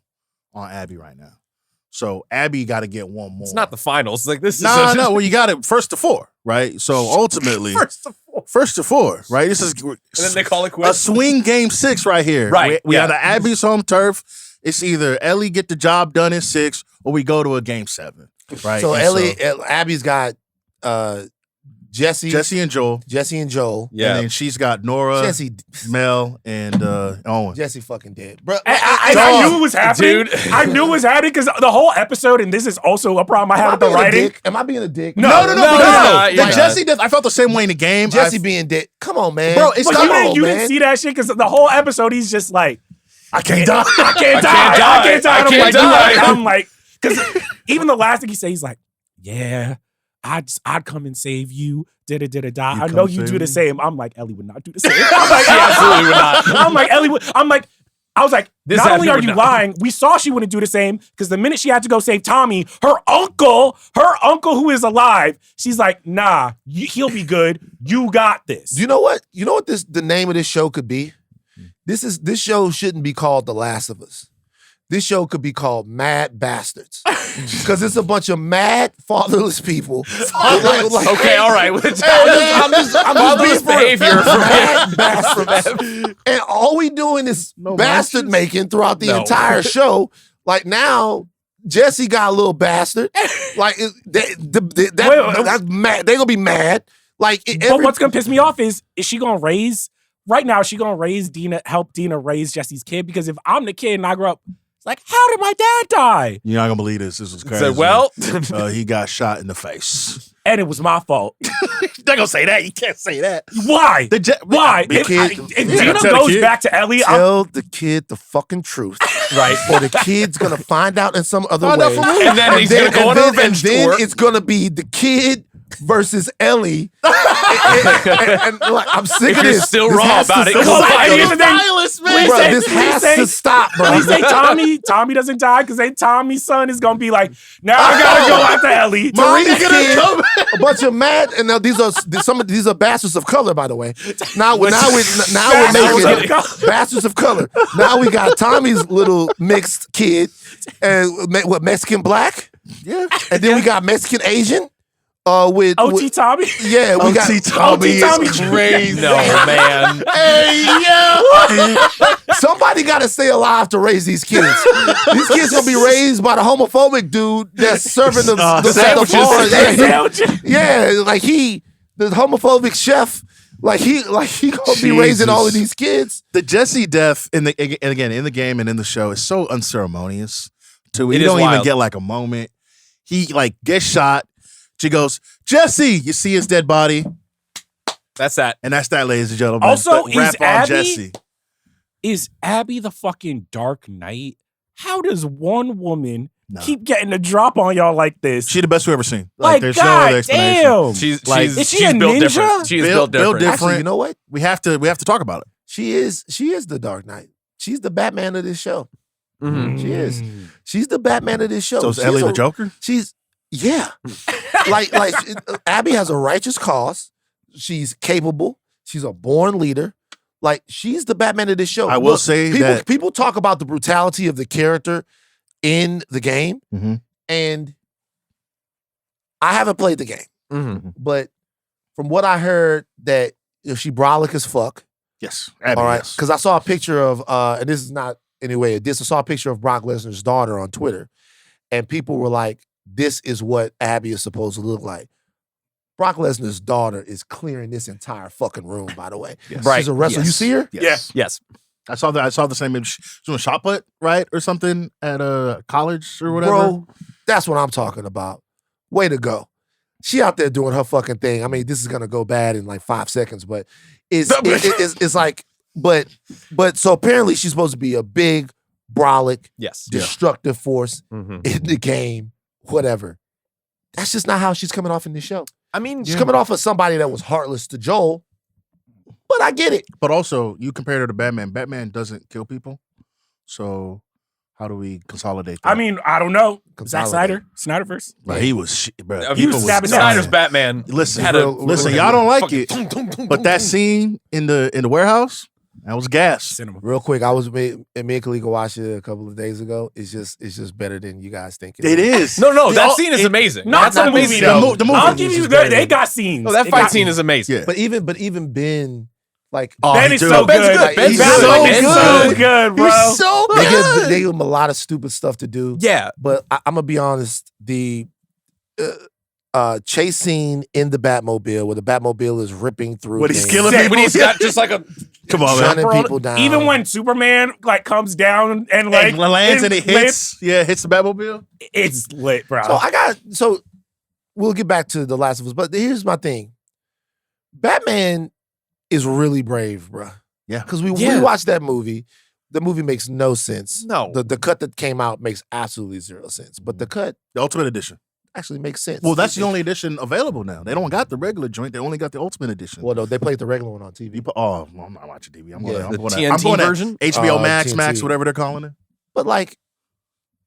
on Abby right now. So Abby got to get one more. It's not the finals. Like this is no. Well, you got it first to 4, right? So ultimately, first to four, right? This is and then they call it a quits. swing game 6 right here. Right. We have the Abby's home turf. It's either Ellie get the job done in 6 or we go to a game 7. Right. So Abby's got Jesse and Joel. Yeah. And then she's got Nora, Mel, and Owen. Jesse fucking dead. Bro, I knew it was happening. Dude. I knew it was happening because the whole episode, and this is also a problem I had with the writing. Am I being a dick? No. The Jesse death, I felt the same way in the game. Jesse being dead. Come on, man. Bro, it's But you didn't see that shit because the whole episode, he's just like, I can't die. I can't die. I'm like, because even the last thing he said, he's like, yeah, I'd come and save you. Da-da-da-da-da. I know you do the same. I'm like, Ellie would not do the same. I'm like, She absolutely would not. I'm like, Ellie would. I was like, This not only Abby are would you not. lying, we saw she wouldn't do the same because the minute she had to go save Tommy, her uncle who is alive, she's like, nah, he'll be good. You got this. Do you know what? You know what the name of this show could be? This show shouldn't be called The Last of Us. This show could be called Mad Bastards. Because it's a bunch of mad, fatherless people. Okay, all right. I'm just Fatherless being behavior from mad bastards. And all we doing is bastard making throughout the entire show. Like now, Jesse got a little bastard. Like that's mad. They gonna be mad. Like, but what's gonna piss me off is she gonna raise right now? Is she gonna raise Dina? Help Dina raise Jesse's kid? Because if I'm the kid and I grow up, it's like, how did my dad die? You're not gonna believe this. This was crazy. So, well, he got shot in the face. And it was my fault. They're gonna say that. You can't say that. Why? Why? The kid- If Dina goes back to Ellie, tell the kid the fucking truth, right? Or the kid's gonna find out in some other way, and then he's gonna go on a revenge then tour. it's gonna be the kid versus Ellie. and like, I'm sick If of you're this. still This raw has about to it, stop. Please Bro, say- this has please to say- stop, bro. Please say Tommy doesn't die, because then Tommy's son is gonna be like, now I gotta go after Ellie. Marie's kid, a bunch of mad, and now these are bastards of color, by the way. Now we're making bastards of color. Now we got Tommy's little mixed kid, and what, Mexican black? Yeah. And then we got Mexican Asian. With OT Tommy. Yeah, we got Tommy Tommy is crazy. No, man. Hey, yo! Somebody got to stay alive to raise these kids. These kids gonna be raised by the homophobic dude that's serving the sandwiches. Yeah, like the homophobic chef. Like he gonna be raising all of these kids. The Jesse death in the game and in the show is so unceremonious. Too, It you is don't even wild. get like a moment. He like gets shot. She goes, Jesse. You see his dead body, That's that. and that's that, ladies and gentlemen. Also, But is rap on Abby- Jesse. Is Abby the fucking Dark Knight? How does one woman No. keep getting a drop on y'all like this? She the best we've ever seen. like, there's God no other explanation. damn. She's Like, is she she's a built ninja? different. She is Built built different. different. Actually, you know what? We have to talk about it. She is the Dark Knight. She's the Batman of this show. Mhm. She is. She's the Batman of this show. So is She's Ellie a- the Joker? Yeah. like Abby has a righteous cause. She's capable. She's a born leader. Like, she's the Batman of this show. I will say that- people talk about the brutality of the character in the game, Mhm. and I haven't played the game, Mhm. but from what I heard, that she brolic as fuck. Yes. Abby, All right, yes. because I saw a picture of, and this is not anyway. I saw a picture of Brock Lesnar's daughter on Twitter, and people were like, "This is what Abby is supposed to look like." Brock Lesnar's daughter is clearing this entire fucking room. By the way, Yes. Right. she's a wrestler. You Yes. see her? Yes. Yes. I saw the same image. She was doing shot put, right? Or something at a college or whatever. Bro, that's what I'm talking about. Way to go. She out there doing her fucking thing. I mean, this is gonna go bad in like 5 seconds, but it's like, but so apparently she's supposed to be a big, brolic, Yes. destructive force Mhm. in the game, whatever. That's just not how she's coming off in this show. I mean, She's coming off as somebody that was heartless to Joel, but I get it. But also, you compared her to Batman. Batman doesn't kill people. So how do we consolidate that? I mean, I don't know. Zack Consolidate. Snyderverse. Like, he was, bro. I mean, He was stabbing down. Snyder's Batman. Listen, had a listen, y'all don't like fucking it, tum, tum, tum, but that tum. scene in the warehouse, that was gas. Cinema. Real quick, me and Kalika watched it a couple of days ago. It's just better than you guys think It is. No, that scene is amazing. Not That's an the movie, amazing. though. The movie I'll is give you just that. better They than- got scenes. No, that They fight got- scene is amazing. Yeah. But even Ben, like, Oh, Ben he is do. so Ben's good. good. Ben's He's good. so Ben's so good. good, bro. He's so they good. give him a lot of stupid stuff to do. Yeah. But I'm gonna be honest, the chase scene in the Batmobile, where the Batmobile is ripping through, When he's things, killing Sick. people. When he's got just like a Come on, man. shutting Bro, people down. Even when Superman like comes down and like And lands and it hits. Yeah, hits the Batmobile. it's lit, bro. so we'll get back to The Last of Us, but here's my thing: Batman is really brave, bro. Yeah. Because we Yeah. watched that movie. The movie makes no sense. No. The cut that came out makes absolutely zero sense. But the cut The Ultimate Edition. actually makes sense. Well, that's the only edition available now. They don't got the regular joint. They only got the Ultimate Edition. Well, no, they played the regular one on TV. You put, oh, well, I'm not watching TV. I'm going. Yeah. I'm the going. I'm TNT going version. HBO Max, TNT. Max, whatever they're calling it. But like,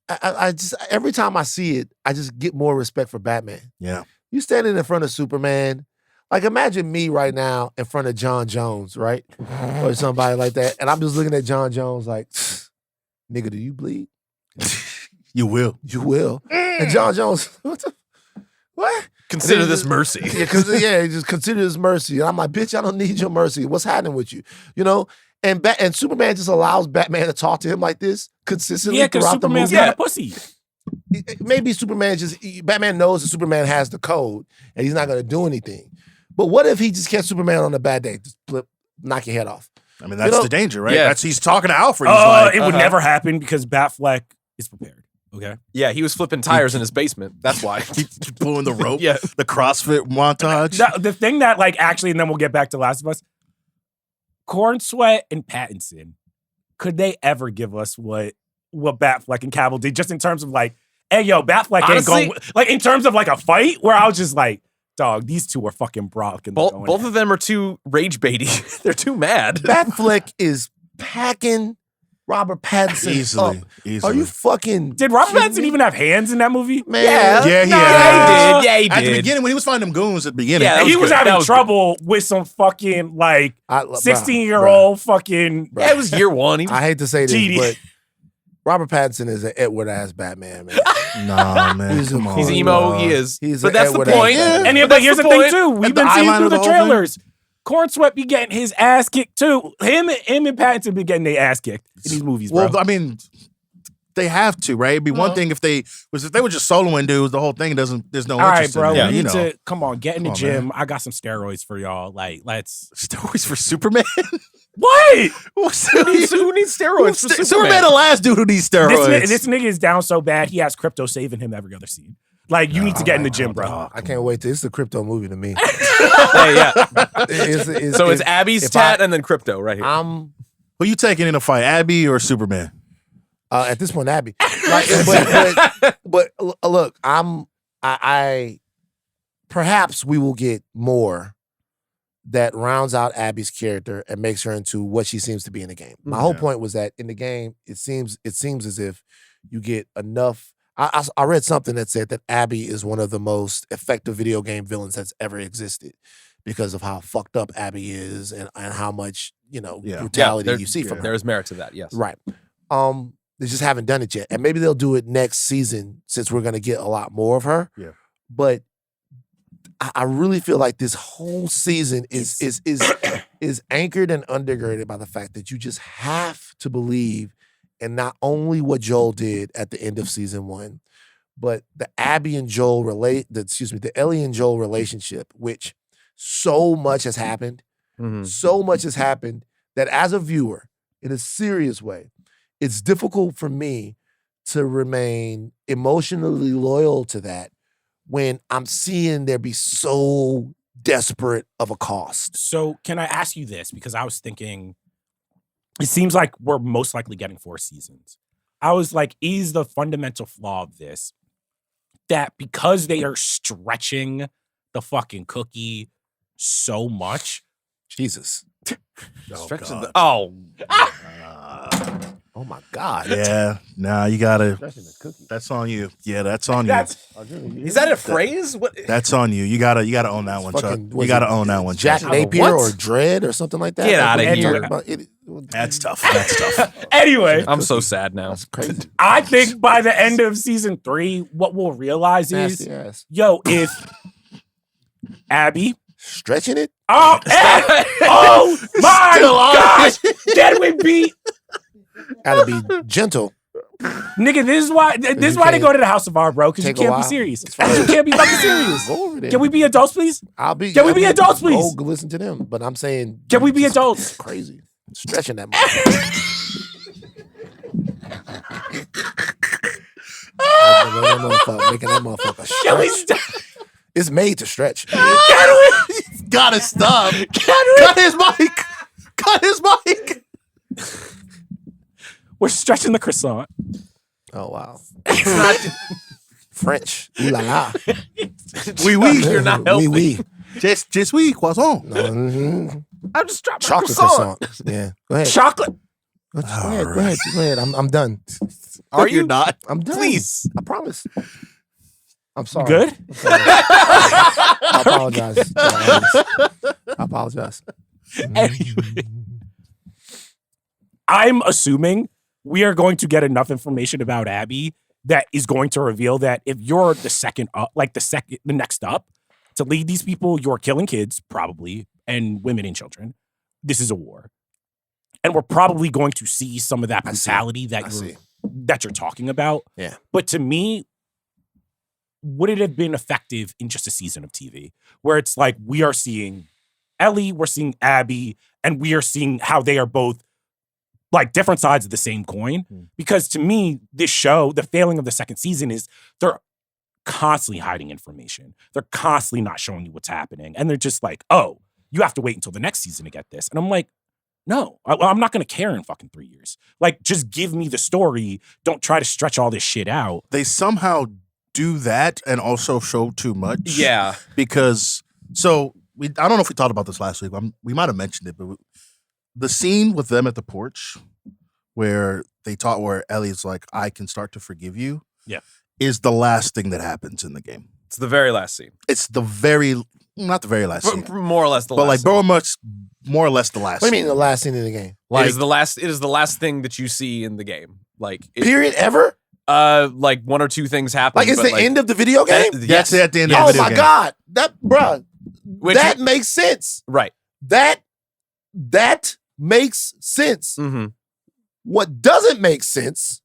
I just every time I see it, I just get more respect for Batman. Yeah. You standing in front of Superman. Like, imagine me right now in front of John Jones, right? Or somebody like that. And I'm just looking at John Jones like, nigga, do you bleed? You will. You will. And John Jones, what? Consider this mercy. Yeah, just consider this mercy. And I'm like, bitch, I don't need your mercy. What's happening with you? You know? And Superman just allows Batman to talk to him like this consistently yeah, because throughout the Superman's movie. not a pussy. maybe Batman knows that Superman has the code and he's not going to do anything. But what if he just catch Superman on a bad day, just knock your head off? I mean, that's the danger, right? Yeah. He's talking to Alfred. He's like, it would never happen because Batfleck is prepared. Okay. Yeah, he was flipping tires in his basement. That's why. he's pulling the rope. Yeah. The CrossFit montage. The thing that actually, and then we'll get back to Last of Us. Corn Sweat and Pattinson, could they ever give us what Batfleck and Cavill did, just in terms of hey yo, Batfleck Honestly, ain't going in terms of a fight where I was just like, dog, these two are fucking Brock. And both of them are too rage baity. They're too mad. Batfleck is packing Robert Pattinson Easily. up. Are you fucking? Did Robert kidding Pattinson me? even have hands in that movie? Man, Yeah, he he had. did. Yeah, he At the did. beginning, when he was finding them goons at the beginning. Yeah, He was good. That having was trouble with some fucking 16-year-old fucking. Yeah, it was year one. He was I hate to say this, GD. but Robert Pattinson is an Edward ass Batman, man. Nah, man. He's come a- on. He's emo. He is. He's But an that's the Edward point. Adams. And But but here's that's the the thing point. too. We've At been the seeing eyeliner through the the whole thing. trailers. Corn Sweat be getting his ass kicked too. Him and Pattinson be getting their ass kicked in these movies, bro. Well, I mean, they have to, right? It'd be one thing if they were just soloing dudes, the whole thing there's no All right, interest bro. in it. We You need know. to come on, get in the Come on, gym. man. I got some steroids for y'all. Let's. Steroids for Superman? What? Who needs steroids for Superman Superman? the last dude who needs steroids. This nigga is down so bad. He has crypto saving him every other scene. You need to get in the gym, bro. I can't wait. This is a crypto movie to me. Hey, yeah. So it's if- Abby's if tat I- and then crypto right here. I'm Who you taking in a fight, Abby or Superman? at this point, Abby. But look, I perhaps we will get more that rounds out Abby's character and makes her into what she seems to be in the game. My whole point was that in the game, it seems as if you get enough. I read something that said that Abby is one of the most effective video game villains that's ever existed because of how fucked up Abby is and how much brutality you see from her. There's merit to that, yes. Right. They just haven't done it yet. And maybe they'll do it next season since we're going to get a lot more of her. Yeah. But I really feel like this whole season is anchored and undergirded by the fact that you just have to believe in not only what Joel did at the end of season 1, but the Ellie and Joel relationship, which so much has happened. Mhm. So much has happened that as a viewer, in a serious way, it's difficult for me to remain emotionally loyal to that when I'm seeing there be so desperate of a cost. So can I ask you this? Because I was thinking, it seems like we're most likely getting 4 seasons. I was like, is the fundamental flaw of this that because they are stretching the fucking cookie so much? Jesus. Stretching the- Oh my God. Yeah, nah, you gotta. Stretching the cookie. That's on you. Yeah, that's on you. Is that a phrase? What? That's on you. You gotta own that one, Chuck. Fucking- You was gotta it own that one, Jack Chuck. Napier What? or Dread or something like that. Get Like, outta we're here. talking about it- That's tough. That's tough. Anyway, I'm so sad now. That's crazy. I think by the end of season 3, what we'll realize is, Nasty ass. yo, if Abby, Stretching it? oh my Still on gosh, can we be, Gotta be gentle. nigga? This is why they can't go to the House of R, bro, because you take a can't be while. serious. It's fine. You can't be fucking serious. Go over there. Can we be adults, please? I'll be. Can we be adults, please? Go listen to them. But I'm saying. Can we be just adults? Crazy. Stretching that motherfucker. Making that motherfucker Can we stretch. stop? It's made to stretch. Gotta stop. Cut his mic. Cut his mic. We're stretching the croissant. Oh wow. It's not. French. Ooh la la. Oui, oui. You're not Oui, helping. oui. Just oui, croissant. Mhm. I'm just dropping Chocolate croissant. croissant. Yeah. Go ahead. Chocolate. Go ahead. I'm done. Are you not? I'm done. Please. I promise. I'm sorry. Good? I apologize. to the audience. I apologize. Anyway, I'm assuming we are going to get enough information about Abby that is going to reveal that if you're the second up, the next up to lead these people, you're killing kids, probably, and women and children. This is a war. And we're probably going to see some of that I see. brutality I see. that you're talking about. Yeah. But to me, would it have been effective in just a season of TV where it's like we are seeing Ellie, we're seeing Abby, and we are seeing how they are both like different sides of the same coin? Because to me, this show, the failing of the second season is they're constantly hiding information. They're constantly not showing you what's happening. And they're just like, oh, you have to wait until the next season to get this. And I'm like, no, I'm not going to care in fucking 3 years. Like, just give me the story. Don't try to stretch all this shit out. They somehow do that and also show too much. Yeah. Because, I don't know if we talked about this last week. We might have mentioned it, but the scene with them at the porch where where Ellie's like, I can start to forgive you. Yeah. Is the last thing that happens in the game. It's the very last scene. It's not the very last scene. More or less the but last more or less the last What do you scene. mean the last scene in the game? It is the last thing that you see in the game. Like Period ever? Like one or two things happen. Like it's the end of the video game? Yes, at the end of the Oh video my game. God. That makes sense. Right. That makes sense. Mm-hmm. What doesn't make sense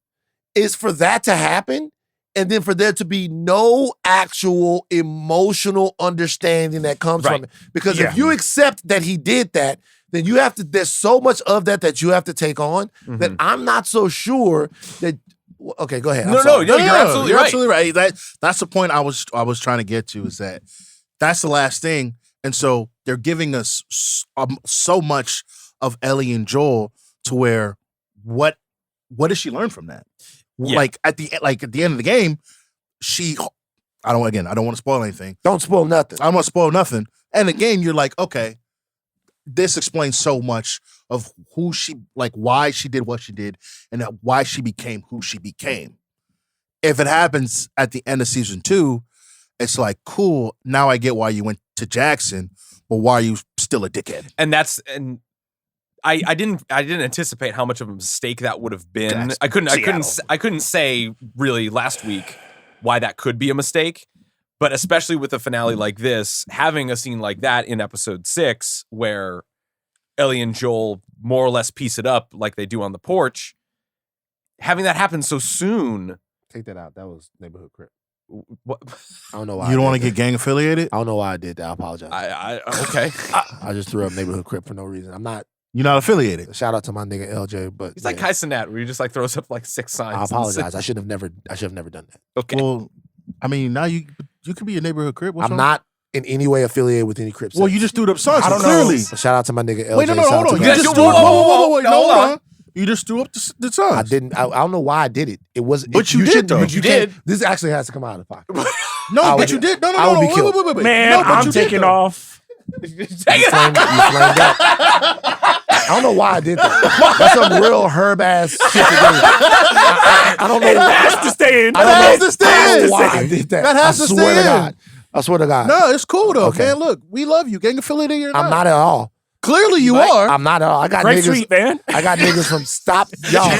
is for that to happen and then for there to be no actual emotional understanding that comes from it. Because if you accept that he did that, then you have to, there's so much of that you have to take on that I'm not so sure that, okay, go ahead. You're absolutely right. That's the point I was trying to get to, is that that's the last thing. And so they're giving us so much of Ellie and Joel to where what does she learn from that? Yeah. Like at the end of the game, I don't want to spoil anything. Don't spoil nothing. I don't want to spoil nothing. And again, you're like, okay, this explains so much of who she, like why she did what she did and why she became who she became. If it happens at the end of season 2, it's like, cool, now I get why you went to Jackson, but why are you still a dickhead? And I didn't anticipate how much of a mistake that would have been. I couldn't say really last week why that could be a mistake, but especially with a finale like this, having a scene like that in episode 6 where Ellie and Joel more or less piece it up like they do on the porch, having that happen so soon. Take that out. That was neighborhood crip. What? I don't know why. You don't want to get gang affiliated? I don't know why I did that. I apologize. Okay. I just threw up neighborhood crip for no reason. I'm not. You're not affiliated. Shout out to my nigga LJ, but He's like Kai Cenat, where he just like throws up like 6 signs. I apologize. I should have never done that. Okay. Well, I mean, now you could be a neighborhood crip. What's I'm wrong? not in any way affiliated with any Crips. Well, you just threw up signs. I don't clearly. know. Shout out to my nigga LJ. Wait, no, Shout out hold on. to You guys. just threw up. Whoa, no, hold on. You just threw up the signs. I didn't. I don't know why I did it. It was. But you did, though. You did. This actually has to come out of the pocket. No, but you did. No. I would be killed. Wait. Man, No, but I'm you did, taking though. off. You flamed out. I don't know why I did that. That's some real herb ass shit to do. I don't know. It has to stay in. I don't know. has to stay I don't in. know why I did that. That has to I swear stay to in. God. I swear to God. No, it's cool though, Okay. man. Look, we love you. Gang affiliated or not. I'm not at all. Clearly you are. I'm not at all. I got Great niggas. street, man. I got niggas from stop. Y'all.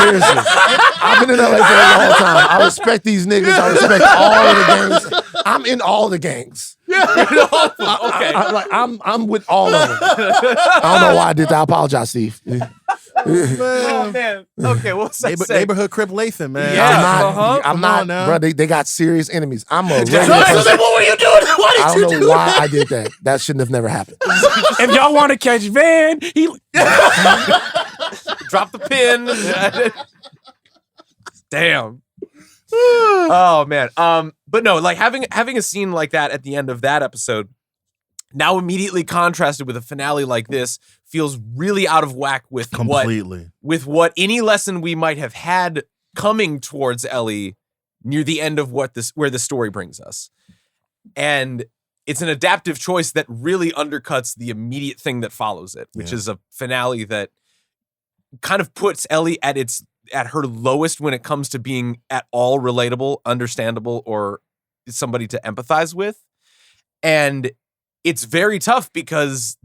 Seriously. I've been in LA for a long time. I respect these niggas. I respect all of the gangs. I'm in all the gangs. Okay. I'm with all of them. I don't know why I did that. I apologize, Steve. Oh man. Okay. What's that say? Neighborhood crip Lathan, man. Yeah. I'm Come not, on now. bro. They got serious enemies. I'm a regular What person. were you doing? Why I did don't you know do why that? I did that. That shouldn't have never happened. If y'all want to catch Van, he Drop the pin. Damn. Oh man. But no, like having a scene like that at the end of that episode, now immediately contrasted with a finale like this, feels really out of whack with Completely. what any lesson we might have had coming towards Ellie near the end of where the story brings us. And it's an adaptive choice that really undercuts the immediate thing that follows it, which is a finale that kind of puts Ellie at her lowest when it comes to being at all relatable, understandable, or somebody to empathize with. And it's very tough because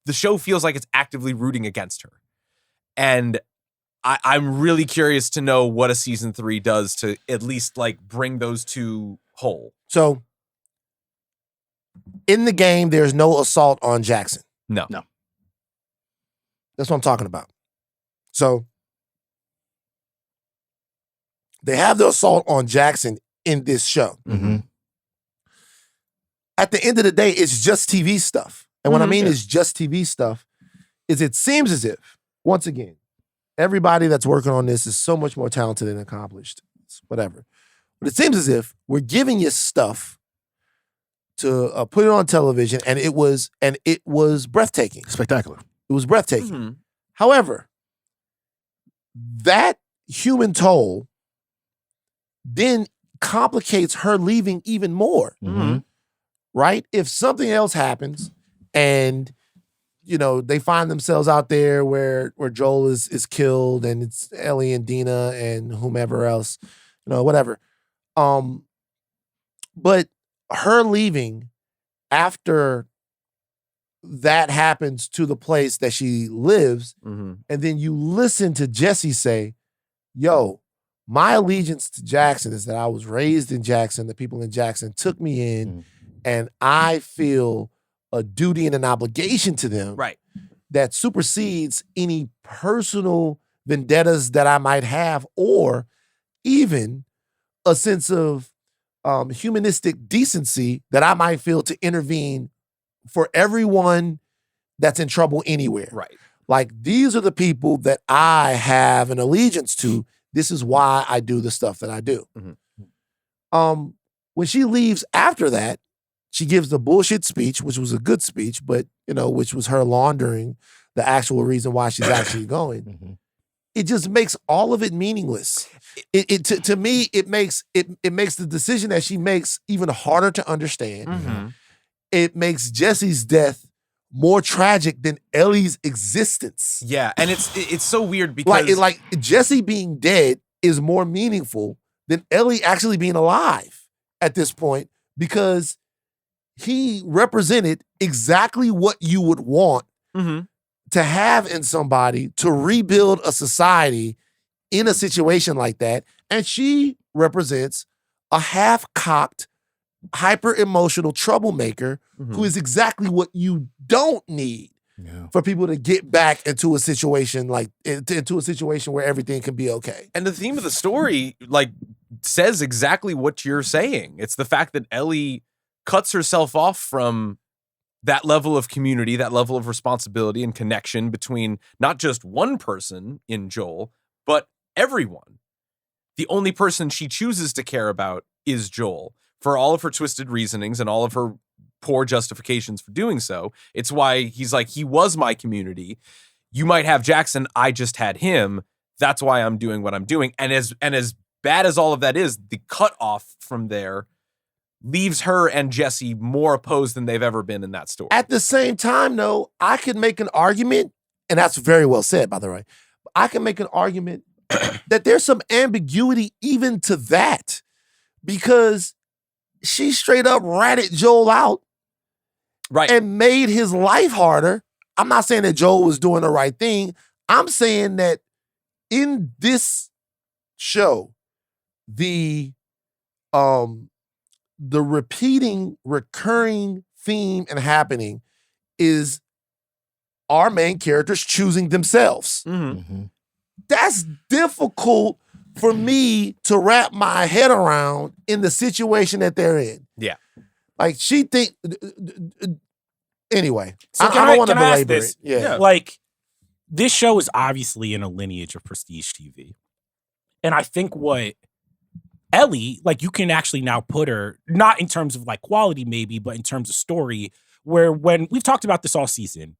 the show feels like it's actively rooting against her. And I'm really curious to know what a season 3 does to at least like bring those two whole. So, in the game, there's no assault on Jackson. No. That's what I'm talking about. So, they have the assault on Jackson in this show. Mm-hmm. At the end of the day, it's just TV stuff. And what I mean is just TV stuff is it seems as if, once again, everybody that's working on this is so much more talented and accomplished. It's whatever. But it seems as if we're giving you stuff to put it on television, and it was breathtaking. Spectacular. It was breathtaking. However, that human toll then complicates her leaving even more. Right? If something else happens and, you know, they find themselves out there where Joel is killed and it's Ellie and Dina and whomever else, you know, whatever. But her leaving after that happens to the place that she lives, and then you listen to Jesse say, yo, my allegiance to Jackson is that I was raised in Jackson, the people in Jackson took me in, and I feel a duty and an obligation to them that supersedes any personal vendettas that I might have, or even a sense of humanistic decency that I might feel to intervene for everyone that's in trouble anywhere. Right. Like, these are the people that I have an allegiance to. This is why I do the stuff that I do. When she leaves after that, she gives the bullshit speech, which was a good speech, but, you know, which was her laundering the actual reason why she's actually going. It just makes all of it meaningless. To me, it makes the decision that she makes even harder to understand. It makes Jesse's death more tragic than Ellie's existence. Yeah, and it's so weird because like Jesse being dead is more meaningful than Ellie actually being alive at this point, because he represented exactly what you would want to have in somebody to rebuild a society in a situation like that. And she represents a half-cocked, hyper-emotional troublemaker who is exactly what you don't need for people to get back into a situation into a situation where everything can be okay. And the theme of the story, like, says exactly what you're saying. It's the fact that Ellie cuts herself off from that level of community, that level of responsibility and connection between not just one person in Joel, but everyone. The only person she chooses to care about is Joel, for all of her twisted reasonings and all of her poor justifications for doing so. It's why he's like, he was my community. You might have Jackson, I just had him. That's why I'm doing what I'm doing. And as bad as all of that is, the cutoff from there leaves her and Jesse more opposed than they've ever been in that story. At the same time, though, I could make an argument, and that's very well said, by the way. I can make an argument that there's some ambiguity even to that, because she straight up ratted Joel out and made his life harder. I'm not saying that Joel was doing the right thing. I'm saying that in this show, the recurring theme and happening is our main characters choosing themselves. That's difficult for me to wrap my head around in the situation that they're in. Yeah. Like, she think... Anyway, So I don't want to belabor it. Yeah. Like, this show is obviously in a lineage of prestige TV. And I think what Ellie, like, you can actually now put her, not in terms of like quality maybe, but in terms of story, where when we've talked about this all season,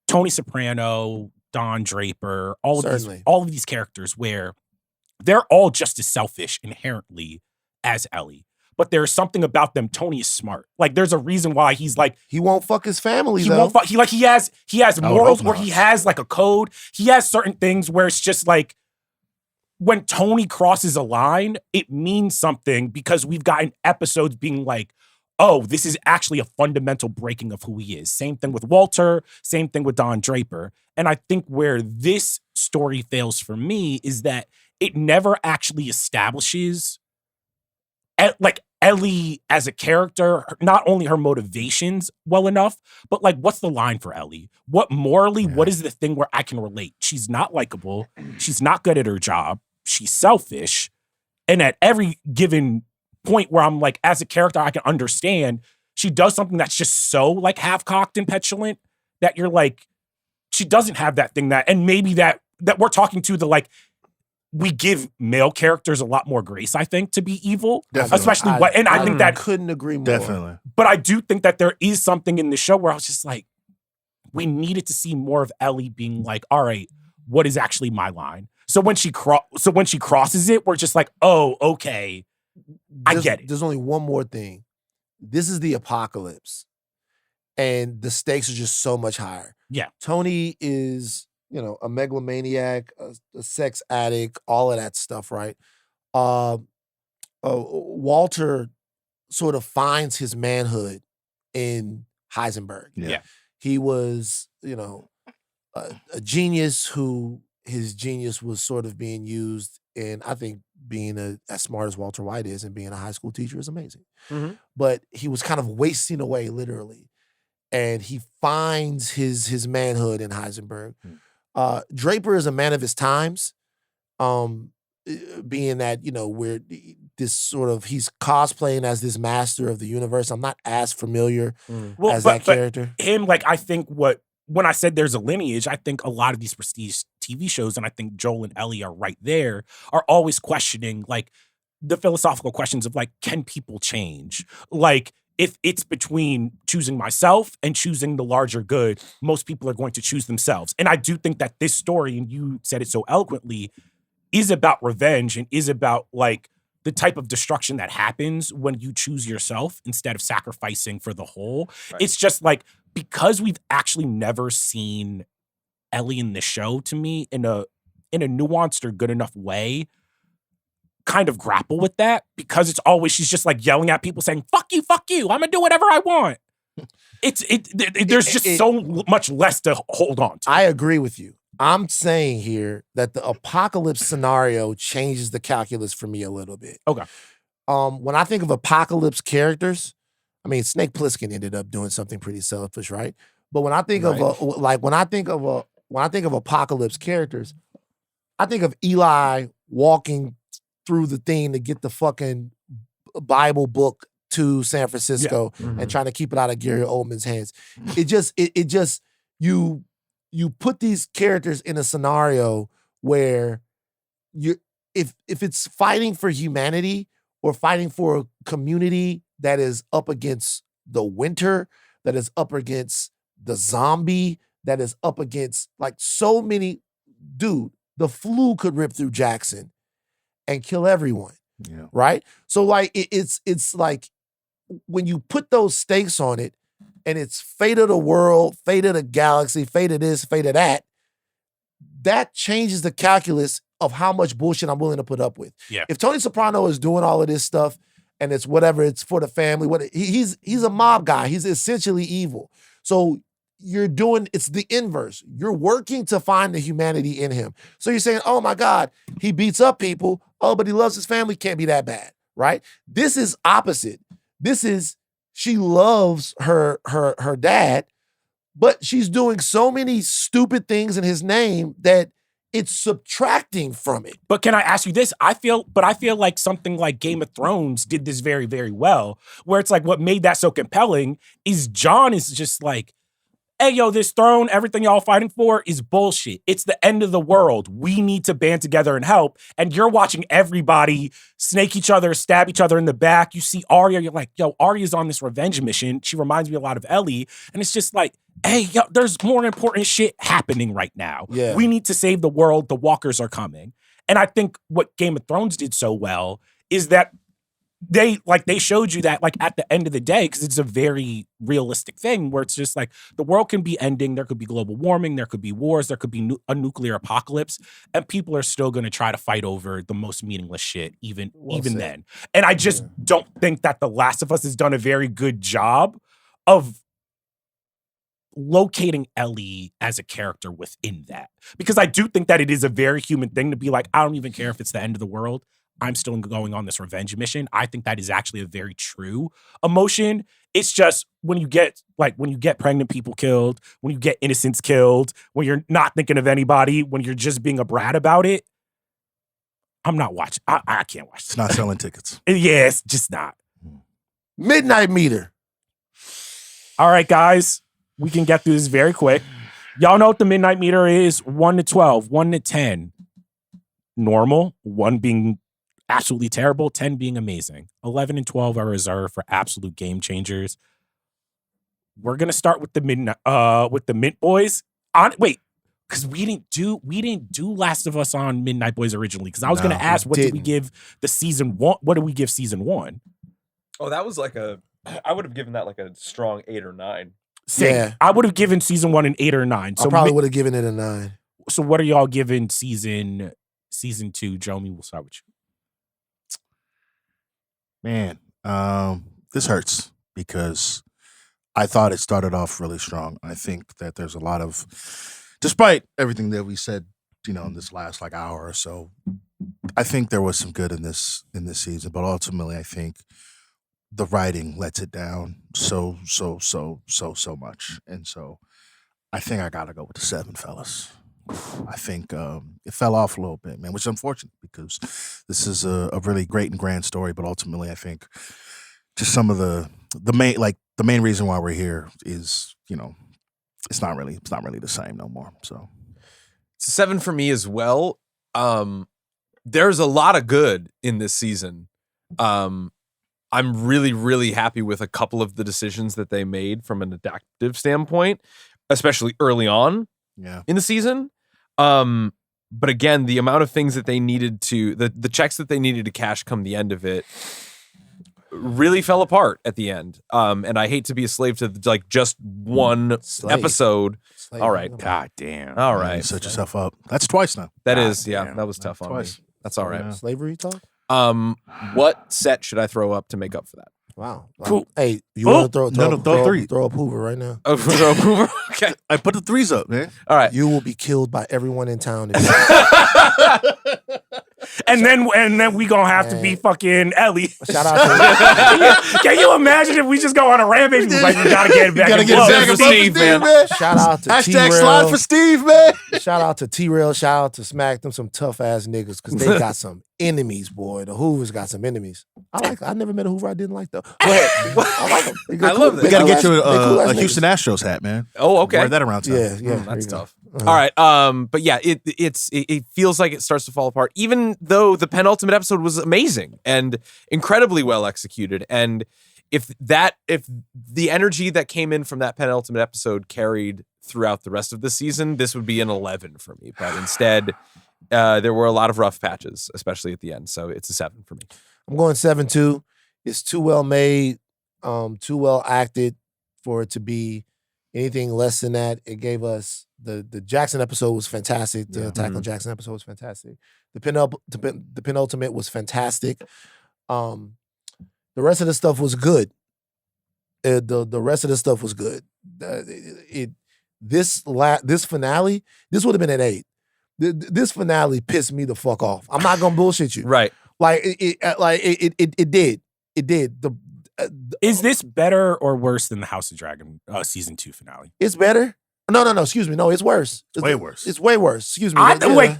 Tony Soprano, Don Draper, all of these characters where they're all just as selfish inherently as Ellie. But there's something about them. Tony is smart. Like, there's a reason why he's like, he won't fuck his family. He won't fuck. He has morals where he has like a code. He has certain things where it's just like, when Tony crosses a line, it means something, because we've gotten episodes being like, oh, this is actually a fundamental breaking of who he is. Same thing with Walter, same thing with Don Draper. And I think where this story fails for me is that it never actually establishes like Ellie as a character, not only her motivations well enough, but like, what's the line for Ellie? What morally, what is the thing where I can relate? She's not likable. She's not good at her job. She's selfish. And at every given point where I'm like, as a character, I can understand she does something that's just so like half-cocked and petulant that you're like, she doesn't have that thing and maybe that we're talking to the like, we give male characters a lot more grace, I think, to be evil. Definitely. Especially I think that couldn't agree more. Definitely. but I do think that there is something in the show where I was just like, we needed to see more of Ellie being like, all right, what is actually my line? So when she crosses it, we're just like, oh, okay, I get it. There's only one more thing. This is the apocalypse, and the stakes are just so much higher. Yeah. Tony is, a megalomaniac, a sex addict, all of that stuff, right? Walter sort of finds his manhood in Heisenberg. Yeah. He was, a genius who his genius was sort of being used in, I think, being as smart as Walter White is and being a high school teacher is amazing. Mhm. But he was kind of wasting away, literally. And he finds his manhood in Heisenberg. Draper is a man of his times, being that, we're this sort of, he's cosplaying as this master of the universe. I'm not as familiar as that character. Him, like, I think when I said there's a lineage, I think a lot of these prestige TV shows, and I think Joel and Ellie are right there, are always questioning, like, the philosophical questions of, like, can people change? Like, if it's between choosing myself and choosing the larger good, most people are going to choose themselves. And I do think that this story, and you said it so eloquently, is about revenge and is about, like, the type of destruction that happens when you choose yourself instead of sacrificing for the whole. Right. It's just like, because we've actually never seen Ellie in the show, to me, in a nuanced or good enough way, kind of grapple with that, because it's always, she's just like yelling at people saying, fuck you, I'm gonna do whatever I want. There's just so much less to hold on to. I agree with you. I'm saying here that the apocalypse scenario changes the calculus for me a little bit. Okay. When I think of apocalypse characters, I mean, Snake Plissken ended up doing something pretty selfish, right? But when I think of apocalypse characters, I think of Eli walking through the thing to get the fucking Bible book to San Francisco and trying to keep it out of Gary Oldman's hands. It just you put these characters in a scenario where if it's fighting for humanity or fighting for a community that is up against the winter, that is up against the zombie, that is up against like so many, dude, the flu could rip through Jackson and kill everyone. Yeah. Right? So like it's like when you put those stakes on it, and it's fate of the world, fate of the galaxy, fate of this, fate of that, that changes the calculus of how much bullshit I'm willing to put up with. Yeah. If Tony Soprano is doing all of this stuff and it's whatever, it's for the family, he's a mob guy. He's essentially evil. So it's the inverse. You're working to find the humanity in him. So you're saying, oh my God, he beats up people. Oh, but he loves his family. Can't be that bad, right? This is opposite. This is, she loves her dad, but she's doing so many stupid things in his name that it's subtracting from it. But can I ask you this? I feel like something like Game of Thrones did this very, very well, where it's like what made that so compelling is Jon is just like, hey, yo, this throne, everything y'all fighting for is bullshit. It's the end of the world. We need to band together and help. And you're watching everybody snake each other, stab each other in the back. You see Arya, you're like, yo, Arya's on this revenge mission. She reminds me a lot of Ellie. And it's just like, hey, yo, there's more important shit happening right now. Yeah. We need to save the world. The walkers are coming. And I think what Game of Thrones did so well is that they showed you that like at the end of the day, because it's a very realistic thing where it's just like the world can be ending, there could be global warming, there could be wars, there could be a nuclear apocalypse, and people are still going to try to fight over the most meaningless shit even then. And I just don't think that The Last of Us has done a very good job of locating Ellie as a character within that, because I do think that it is a very human thing to be like, I don't even care if it's the end of the world. I'm still going on this revenge mission. I think that is actually a very true emotion. It's just when you get pregnant people killed, when you get innocents killed, when you're not thinking of anybody, when you're just being a brat about it, I'm not watching. I can't watch It's this. not selling tickets. Yeah, it's just not. Midnight Meter. All right, guys, we can get through this very quick. Y'all know what the midnight meter is: 1 to 12, 1 to 10. Normal, 1 being absolutely terrible, 10 being amazing. 11 and 12 are reserved for absolute game changers. We're gonna start with the Mint Boys. Because we didn't do Last of Us on Midnight Boys originally. Because I was No, gonna ask, what did we didn't. give the season one? What did we give season 1? Oh, that was like I would have given that like a strong 8 or 9. Same. Yeah. I would have given season 1 an 8 or 9. I probably would have given it a 9. So what are y'all giving season 2? Jomi, we'll start with you. Man, this hurts because I thought it started off really strong. I think that there's a lot of, despite everything that we said, in this last like hour or so, I think there was some good in this season. But ultimately, I think the writing lets it down so much, and so I think I gotta go with the 7, fellas. I think it fell off a little bit, man, which is unfortunate because this is a really great and grand story. But ultimately, I think just some of the main reason why we're here is, it's not really the same no more. So It's a 7 for me as well. There's a lot of good in this season. I'm really, really happy with a couple of the decisions that they made from an adaptive standpoint, especially early on in the season. But again, the amount of things that they needed to, the checks that they needed to cash come the end of it really fell apart at the end. And I hate to be a slave to like just one episode. All right. God damn. All you right. set yourself up. That's twice now. That God is, yeah, damn. that was tough on me. Twice. That's all right. Yeah. Slavery talk? What set should I throw up to make up for that? Wow. Cool. Hey, you Oh, want to no, throw 3. throw up Hoover right now? Oh, throw up Hoover? Okay. I put the 3s up, man. All right. You will be killed by everyone in town. And then we gonna have to be fucking Ellie. Shout out to Can you imagine if we just go on a rampage? We're like, we gotta get back. Gotta in get blood. back for above Steve, man. shout out to Hashtag T-Rail. slide for Steve, man. Shout out to T-Rail. Shout out to Smack. Them some tough ass niggas because they got some enemies, boy. The Hoovers got some enemies. I never met a Hoover I didn't like though. Go ahead. I like them. They good, I love that. We got to get you They cool ass a niggas. Houston Astros hat, man. Oh, okay. Wear that around town. Yeah, yeah. That's there you tough. go. All right. But yeah, it feels like it starts to fall apart, even though the penultimate episode was amazing and incredibly well executed. And if the energy that came in from that penultimate episode carried throughout the rest of the season, this would be an 11 for me. But instead, there were a lot of rough patches, especially at the end. So it's a 7 for me. I'm going 7-2. It's too well made, too well acted for it to be anything less than that. It gave us the Jackson episode was fantastic. The Attack on Jackson episode was fantastic. The penultimate was fantastic. The rest of the stuff was good. The rest of the stuff was good. This finale, this would have been an 8. This finale pissed me the fuck off. I'm not gonna bullshit you. Right. Like it did. It did. Is this better or worse than the House of Dragon season 2 finale? It's better. No. Excuse me. No, it's worse. It's way worse. It's way worse. Excuse me. Wait.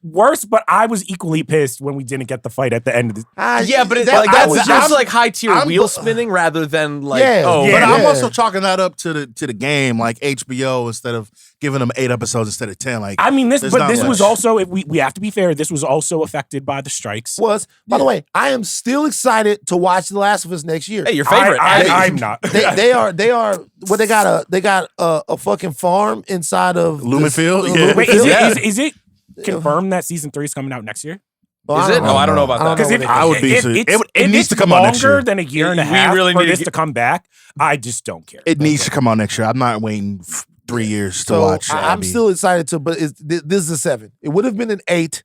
Worse, but I was equally pissed when we didn't get the fight at the end of the. Yeah, but that's like high tier wheel spinning rather than like But I'm also chalking that up to the game, like HBO instead of giving them 8 episodes instead of 10. Like I mean, this there's but not this much. was also, if we have to be fair, this was also affected by the strikes. By the way, I am still excited to watch The Last of Us next year. Hey, your favorite. I'm not. They are. Well, they got a fucking farm inside of Lumenfield? Yeah. Wait, Lumenfield. is it confirmed that season 3 is coming out next year? Is it? Oh, I don't know about that. Because if I would be. It needs to come out next year. longer than a year and a We half really for need to this get- to come back, I just don't care. It needs to come out next year. I'm not waiting 3 years to watch. I'm Abby. still excited to, but this is a 7. It would have been an 8.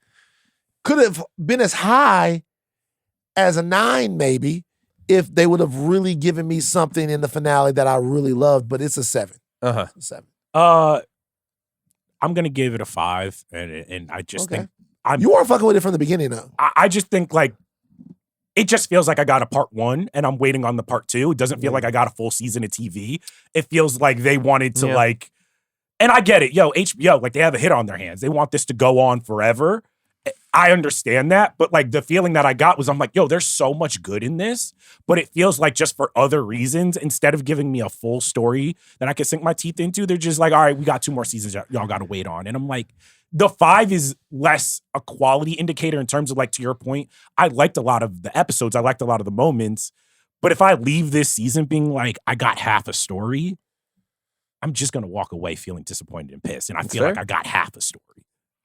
Could have been as high as a 9, maybe, if they would have really given me something in the finale that I really loved. But it's a 7. Uh-huh. It's a 7. I'm gonna give it a 5, and I just think You weren't fucking with it from the beginning, though. I just think like it just feels like I got a part 1 and I'm waiting on the part 2. It doesn't feel like I got a full season of TV. It feels like they wanted to and I get it, HBO, like they have a hit on their hands. They want this to go on forever. I understand that, but like the feeling that I got was I'm like, yo, there's so much good in this, but it feels like just for other reasons, instead of giving me a full story that I can sink my teeth into, they're just like, all right, we got 2 more seasons y'all got to wait on. And I'm like, the 5 is less a quality indicator in terms of like, to your point, I liked a lot of the episodes. I liked a lot of the moments, but if I leave this season being like, I got half a story, I'm just going to walk away feeling disappointed and pissed. And I feel like I got half a story.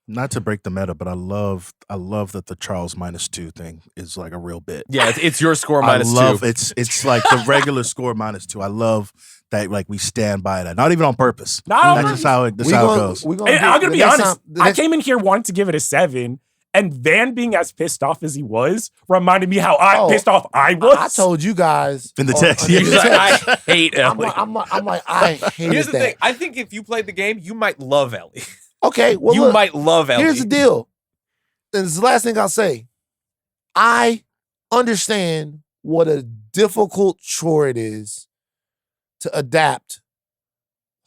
Not to break the meta, but I love that the Charles -2 thing is like a real bit. Yeah, it's your score minus I love 2. It's like the regular score -2. I love that like we stand by that, not even on purpose. That's just how it goes. I'm gonna be honest. I came in here wanting to give it a 7, and Van being as pissed off as he was reminded me how pissed off I was. I told you guys in the text. He's like, I hate Ellie. I'm like, I hate Here's the that. thing. I think if you played the game, you might love Ellie. Okay, well, You look, might love Ellie. here's the deal. And this is the last thing I'll say. I understand what a difficult chore it is to adapt.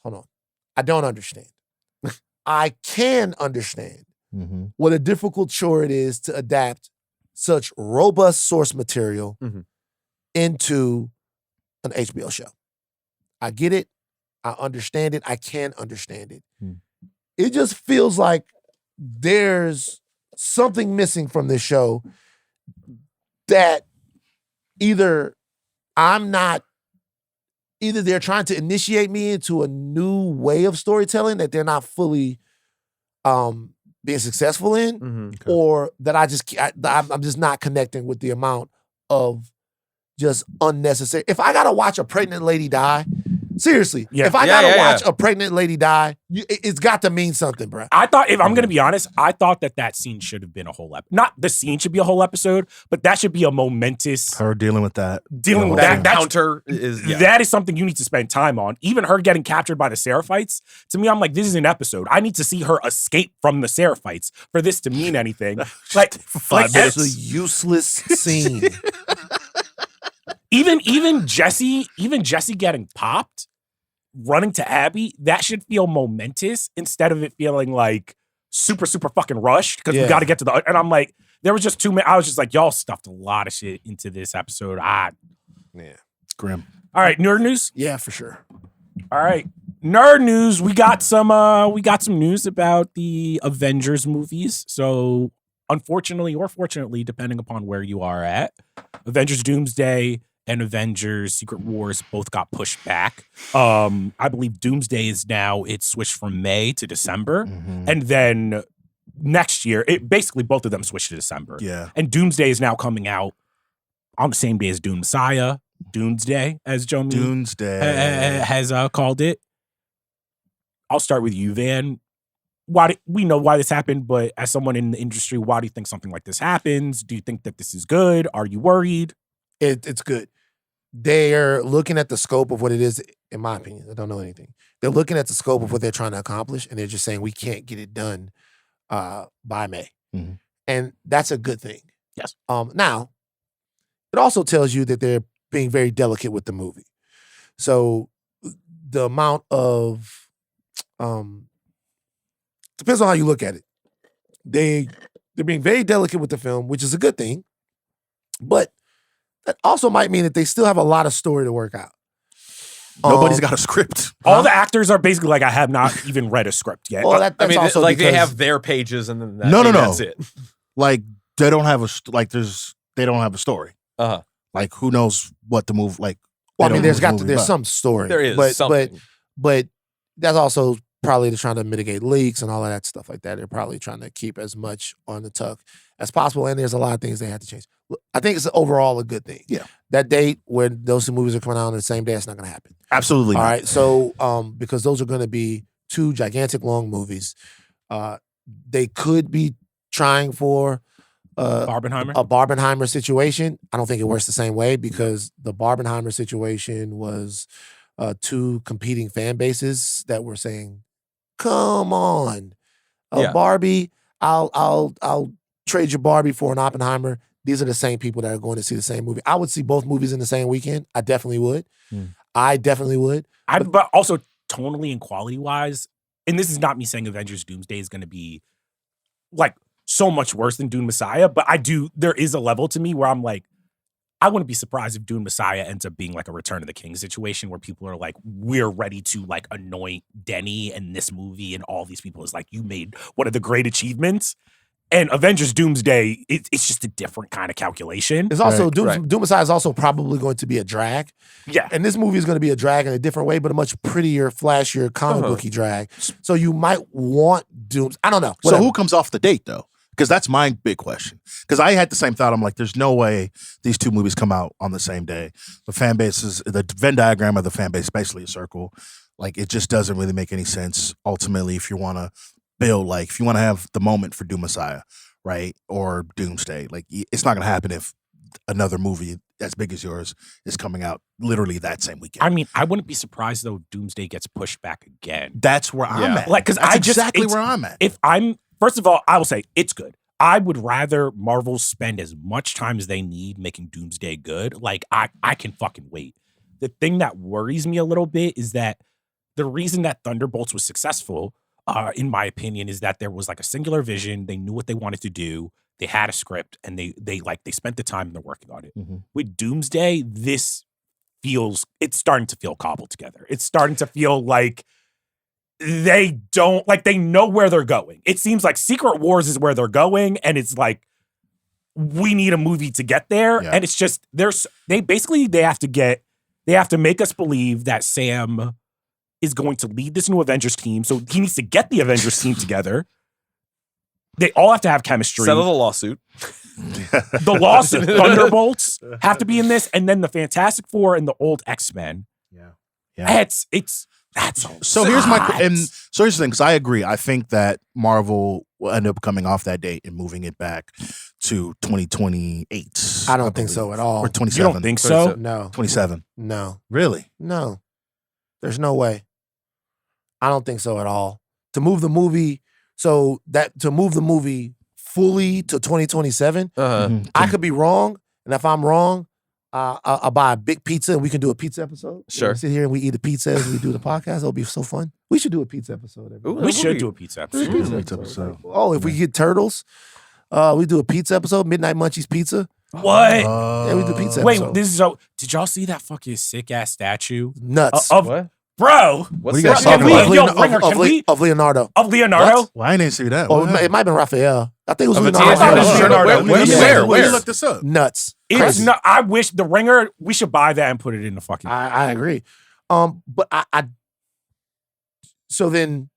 Hold on. I don't understand. I can understand what a difficult chore it is to adapt such robust source material into an HBO show. I get it. I understand it. I can understand it. It just feels like there's something missing from this show that either they're trying to initiate me into a new way of storytelling that they're not fully being successful in, or that I'm just not connecting with the amount of just unnecessary. If I gotta watch a pregnant lady die, seriously, if I gotta watch a pregnant lady die, it's got to mean something, bro. I thought, if I'm going to be honest, I thought that scene should have been a whole episode. Not the scene should be a whole episode, but that should be a momentous. Her dealing with that. Dealing with that that. encounter is That is something you need to spend time on. Even her getting captured by the Seraphites, to me, I'm like, this is an episode. I need to see her escape from the Seraphites for this to mean anything. Like, It's a useless scene. Even Jesse getting popped, running to Abby, that should feel momentous instead of it feeling like super fucking rushed because we got to get to the. And I'm like, there was just too many. I was just like, y'all stuffed a lot of shit into this episode. It's grim. All right, nerd news. Yeah, for sure. All right, nerd news. We got some news about the Avengers movies. So unfortunately or fortunately, depending upon where you are at, Avengers Doomsday and Avengers Secret Wars both got pushed back. I believe Doomsday is now, it's switched from May to December. And then next year, basically both of them switched to December. Yeah. And Doomsday is now coming out on the same day as Doom Messiah. Doomsday, as Jomi has called it. I'll start with you, Van. We know why this happened, but as someone in the industry, why do you think something like this happens? Do you think that this is good? Are you worried? It's good. They're looking at the scope of what it is, in my opinion. I don't know anything. They're looking at the scope of what they're trying to accomplish, and they're just saying we can't get it done by May. And that's a good thing. Yes. Now, it also tells you that they're being very delicate with the movie. So the amount of depends on how you look at it. They're being very delicate with the film, which is a good thing. But that also might mean that they still have a lot of story to work out. Nobody's got a script. All the actors are basically like, I have not even read a script yet. Well, that's also like because they have their pages and then No. that's it. Like they don't have they don't have a story. Uh-huh. Like who knows what the move like. Well, I mean, there's there's some story. There is something. But that's also probably they're trying to mitigate leaks and all of that stuff like that. They're probably trying to keep as much on the tuck as possible. And there's a lot of things they have to change. I think it's overall a good thing. Yeah. That date where those two movies are coming out on the same day, it's not going to happen. Absolutely All not. right. So, because those are going to be two gigantic long movies. They could be trying for Barbenheimer? a Barbenheimer situation. I don't think it works the same way because the Barbenheimer situation was two competing fan bases that were saying, "Come on, Barbie, I'll trade your Barbie for an Oppenheimer." These are the same people that are going to see the same movie. I would see both movies in the same weekend. I definitely would. But also tonally and quality wise, and this is not me saying Avengers Doomsday is going to be like so much worse than Dune Messiah, but there is a level to me where I'm like, I wouldn't be surprised if Dune Messiah ends up being like a Return of the King situation where people are like, we're ready to like anoint Denny and this movie and all these people is like, you made one of the great achievements. And Avengers Doomsday, it's just a different kind of calculation. It's also, Right. Doom Messiah is also probably going to be a drag. Yeah. And this movie is going to be a drag in a different way, but a much prettier, flashier, comic booky drag. So you might want Dooms. I don't know. So Whatever. who comes off the date though? Because that's my big question. Because I had the same thought. I'm like, there's no way these two movies come out on the same day. The fan base is the Venn diagram of the fan base is basically a circle. Like it just doesn't really make any sense. Ultimately, if you want to build, like if you want to have the moment for Doom Messiah, right, or Doomsday, like it's not going to happen if another movie as big as yours is coming out literally that same weekend. I mean, I wouldn't be surprised though Doomsday gets pushed back again. That's where I'm at. Like, because That's I just exactly it's- where I'm at. If I'm first of all, I will say it's good. I would rather Marvel spend as much time as they need making Doomsday good. Like I can fucking wait. The thing that worries me a little bit is that the reason that Thunderbolts was successful, in my opinion, is that there was like a singular vision. They knew what they wanted to do. They had a script, and they spent the time and they're working on it. Mhm. With Doomsday, it's starting to feel cobbled together. It's starting to feel like they know where they're going. It seems like Secret Wars is where they're going, and it's like we need a movie to get there. Yeah. And it's just they have to make us believe that Sam is going to lead this new Avengers team. So he needs to get the Avengers team together. They all have to have chemistry. Settle the lawsuit. The lawsuit, Thunderbolts have to be in this, and then the Fantastic Four and the old X-Men. Yeah. That's So here's so here's the thing, because I agree. I think that Marvel will end up coming off that date and moving it back to 2028. I don't think so at all. Or 27. You don't think so? No. 27. No. Really? No. There's no way. I don't think so at all. To move the movie fully to 2027, Mhm. I could be wrong. And if I'm wrong, I'll buy a big pizza and we can do a pizza episode. Sure. We sit here and we eat a pizza as we do the podcast. It'll be so fun. We should do a pizza episode. Ooh, We should do a pizza episode. Pizza episode. Oh, if we get turtles, we do a pizza episode, Midnight Munchies Pizza. What? Yeah, we do pizza Wait, episode. this is so. Did y'all see that fucking sick ass statue Nuts. of What? bro? What's you guys that? Can talking we, about? yo, Ringer, can we of Leonardo. of Leonardo? What? Well, I didn't see that. Oh, What it might have been Raphael. I think it was Of Leonardo. I thought it was Leonardo. Where? Let me Where? look this up. Nuts. It's Crazy. not. I wish the Ringer. We should buy that and put it in the fucking. I agree. But I so then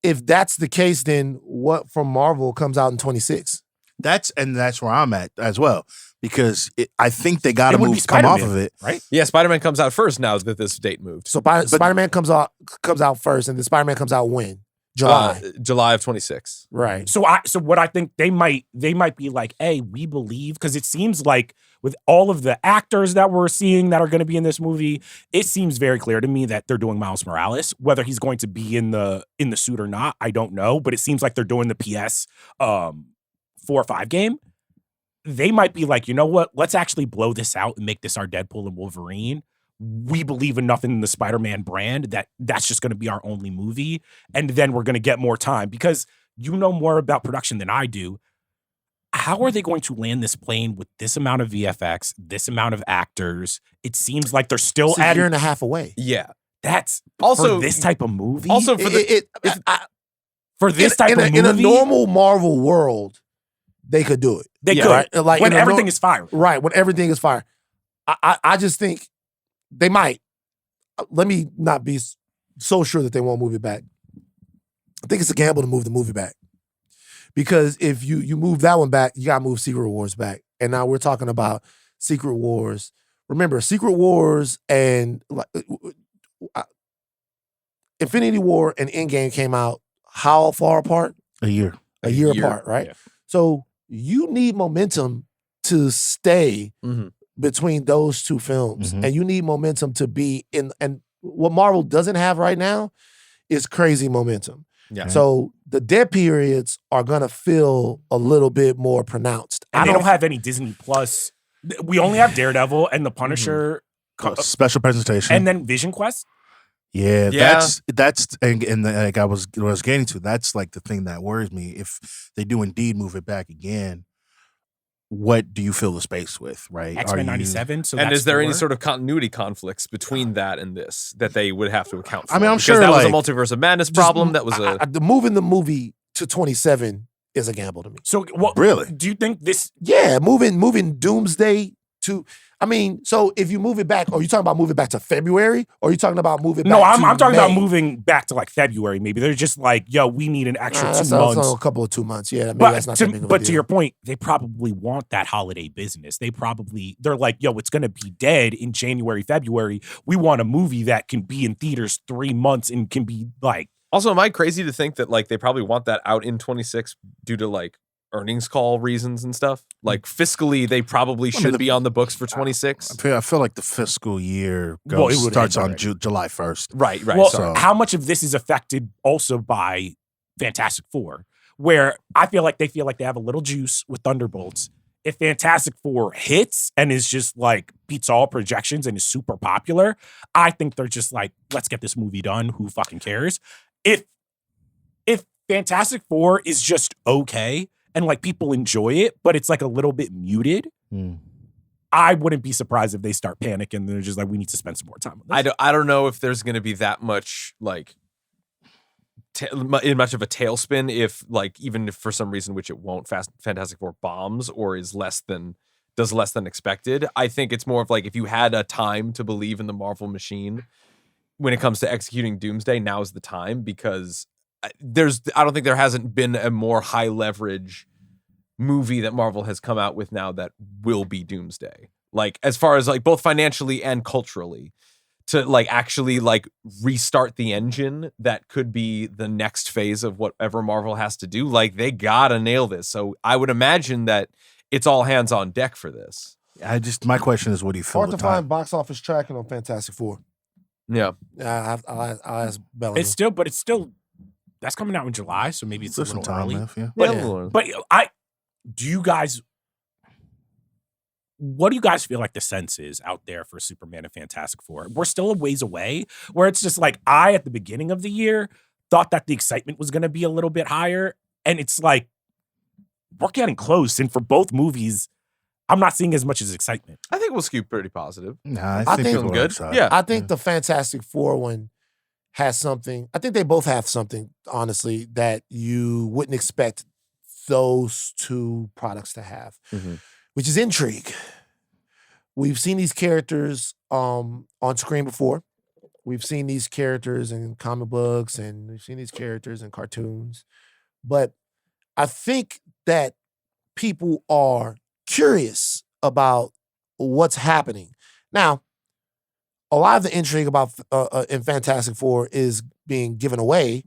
if that's the case, then what from Marvel comes out in 26? That's where I'm at as well, because I think they got to It would be come off Spider-Man, of it. right? Yeah, Spider-Man comes out first now that this date moved. So Spider-Man comes out first, and then Spider-Man comes out when? July. July of 26. Right. So what I think they might be like, hey, we believe, because it seems like with all of the actors that we're seeing that are going to be in this movie, it seems very clear to me that they're doing Miles Morales. Whether he's going to be in the suit or not, I don't know. But it seems like they're doing the PS 4 or 5 game. They might be like, you know what? Let's actually blow this out and make this our Deadpool and Wolverine. We believe enough in the Spider-Man brand that's just going to be our only movie. And then we're going to get more time, because you know more about production than I do. How are they going to land this plane with this amount of VFX, this amount of actors? It seems like they're still It's a year and a half away. Yeah. That's Also, for this type of movie. Also for the For this type of movie, in a normal Marvel world, they could do it. they yeah, could. right? Like when in a everything nor- is firing. Right, when everything is fire. I just think they might. Let me not be so sure that they won't move it back. I think it's a gamble to move the movie back. Because if you move that one back, you gotta move Secret Wars back. And now we're talking about Secret Wars. Remember, Secret Wars and Infinity War and Endgame came out how far apart? A year. A year apart, right? Yeah. So you need momentum to stay Mhm. between those two films. Mhm. And you need momentum to be in, and what Marvel doesn't have right now is crazy momentum. Yeah. So the dead periods are gonna feel a little bit more pronounced. And they don't have any Disney Plus. We only have Daredevil and the Punisher, Special presentation. and then Vision Quest. Yeah, Yeah. that's and like I was getting to. That's like the thing that worries me. If they do indeed move it back again, what do you fill the space with? Right? X-Men 97. So And that's is there any 4. sort of continuity conflicts between that and this that they would have to account for? I mean, I'm Because sure, that was a like, multiverse of madness problem. That was the moving the movie to 27 is a gamble to me. So what? Really? Do you think this? Yeah, moving Doomsday to. I mean, so if you move it back, are you talking about moving back to February, or are you talking about moving back? No, to I'm talking about May? moving back to like February. Maybe they're just like, yo, we need an extra 2 That's months. a couple of 2 months. Yeah, maybe that's not that big of a But deal. to your point, they probably want that holiday business. They're like, yo, it's gonna be dead in January, February. We want a movie that can be in theaters 3 months and can be like. Also, am I crazy to think that like they probably want that out in 26 due to like earnings call reasons and stuff? Like fiscally, they probably should be on the books for 26. I feel like the fiscal year Well, it would starts end on already. July 1st. Right. Well, So- how much of this is affected also by Fantastic Four, where I feel like they have a little juice with Thunderbolts. If Fantastic Four hits and is just like beats all projections and is super popular, I think they're just like, let's get this movie done. Who fucking cares? If Fantastic Four is just okay and like people enjoy it, but it's like a little bit muted, I wouldn't be surprised if they start panicking and they're just like, we need to spend some more time on this. I don't know if there's going to be that much like much of a tailspin if like even if for some reason, which it won't, Fantastic Four bombs or does less than expected. I think it's more of like if you had a time to believe in the Marvel machine when it comes to executing Doomsday, now's the time, because I don't think there hasn't been a more high leverage movie that Marvel has come out with now that will be Doomsday. Like as far as like both financially and culturally, to like actually like restart the engine that could be the next phase of whatever Marvel has to do. Like they gotta nail this. So I would imagine that it's all hands on deck for this. My question is, what do you feel Hard the to time? find box office tracking on Fantastic Four. Yeah. I'll ask Bellamy. It's still that's coming out in July, so maybe it's a There's some little time early. left, yeah. But what do you guys feel like the sense is out there for Superman and Fantastic Four? We're still a ways away, where it's just like at the beginning of the year, thought that the excitement was going to be a little bit higher. And it's like, we're getting close. And for both movies, I'm not seeing as much as excitement. I think we'll skew pretty positive. Nah, I I think think- people are Good. excited. Yeah. I think the Fantastic Four one has something. I think they both have something, honestly, that you wouldn't expect those two products to have, which is intrigue. We've seen these characters on screen before. We've seen these characters in comic books and we've seen these characters in cartoons. But I think that people are curious about what's happening. Now, a lot of the intrigue about in Fantastic Four is being given away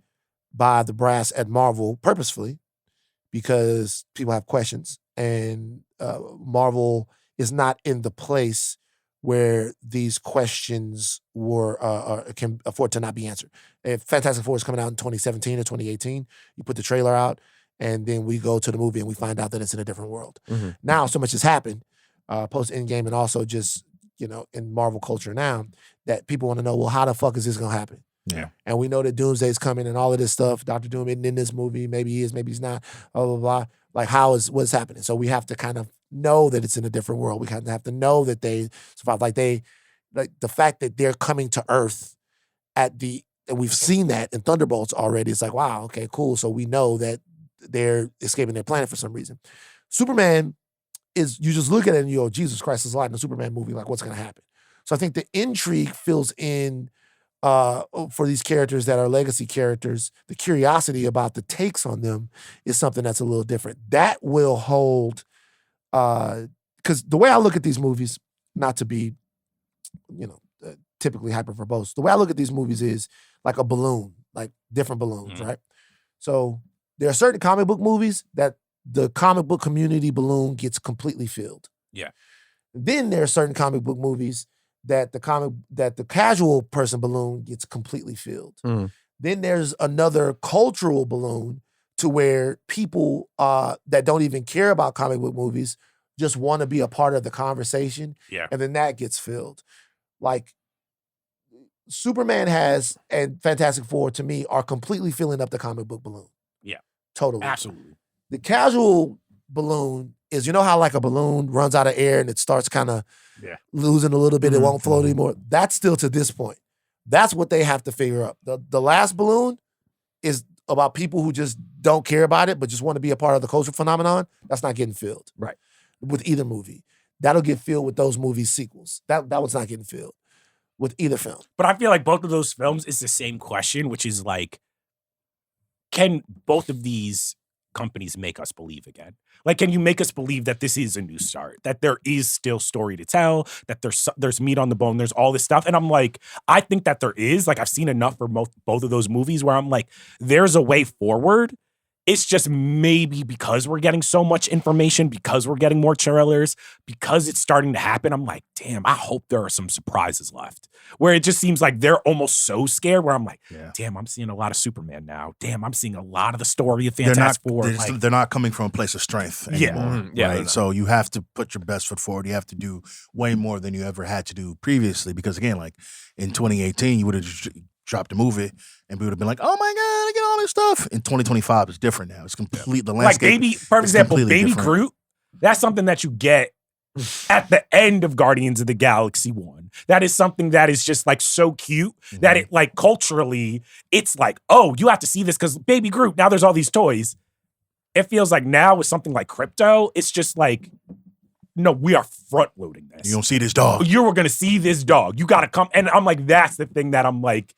by the brass at Marvel purposefully because people have questions and Marvel is not in the place where these questions can afford to not be answered. If Fantastic Four is coming out in 2017 or 2018, you put the trailer out and then we go to the movie and we find out that it's in a different world. Now, so much has happened post Endgame and also just in Marvel culture now that people want to know, well, how the fuck is this gonna happen? Yeah. And we know that Doomsday is coming and all of this stuff. Dr. Doom isn't in this movie. Maybe he is, maybe he's not. Blah blah blah. Like, what's happening? So we have to kind of know that it's in a different world. We kind of have to know that they survive. Like the fact that they're coming to Earth and we've seen that in Thunderbolts already. It's like, wow, okay, cool. So we know that they're escaping their planet for some reason. Superman is, you just look at it and you go, Jesus Christ, there's a lot in the Superman movie. Like, what's going to happen? So I think the intrigue fills in for these characters that are legacy characters. The curiosity about the takes on them is something that's a little different. That will hold, because the way I look at these movies, not to be, typically hyper verbose, the way I look at these movies is like a balloon, like different balloons, right? So there are certain comic book movies that the comic book community balloon gets completely filled. Yeah. Then there are certain comic book movies that the casual person balloon gets completely filled. Then there's another cultural balloon to where people that don't even care about comic book movies just want to be a part of the conversation. Yeah. And then that gets filled. Like, Superman has and Fantastic Four to me are completely filling up the comic book balloon. Yeah. Totally. Absolutely. The casual balloon is, you know how like a balloon runs out of air and it starts kind of losing a little bit, it won't float anymore. That's still to this point. That's what they have to figure out. The last balloon is about people who just don't care about it, but just want to be a part of the cultural phenomenon. That's not getting filled. Right. With either movie. That'll get filled with those movies' sequels. That one's not getting filled with either film. But I feel like both of those films is the same question, which is like, can both of these companies make us believe again? Like, can you make us believe that this is a new start, that there is still story to tell, that there's meat on the bone, there's all this stuff? And I'm like, I think that there is. Like, I've seen enough for both of those movies where I'm like, there's a way forward. It's just maybe because we're getting so much information, because we're getting more trailers, because it's starting to happen. I'm like, damn, I hope there are some surprises left. Where it just seems like they're almost so scared where I'm like, damn, I'm seeing a lot of Superman now. Damn, I'm seeing a lot of the story of Fantastic Four. They're not coming from a place of strength anymore. Right? No. So you have to put your best foot forward. You have to do way more than you ever had to do previously. Because again, like in 2018, you would have just dropped a movie and we would have been like, oh my God, I get all this stuff. In 2025, it's different now. It's complete, the landscape. Like for example, Baby different. Groot, that's something that you get at the end of Guardians of the Galaxy 1. That is something that is just like so cute that it like culturally, it's like, oh, you have to see this because Baby Groot, now there's all these toys. It feels like now with something like Crypto, it's just like, no, we are front loading this. You don't see this dog. You were going to see this dog. You got to come. And I'm like, that's the thing that I'm like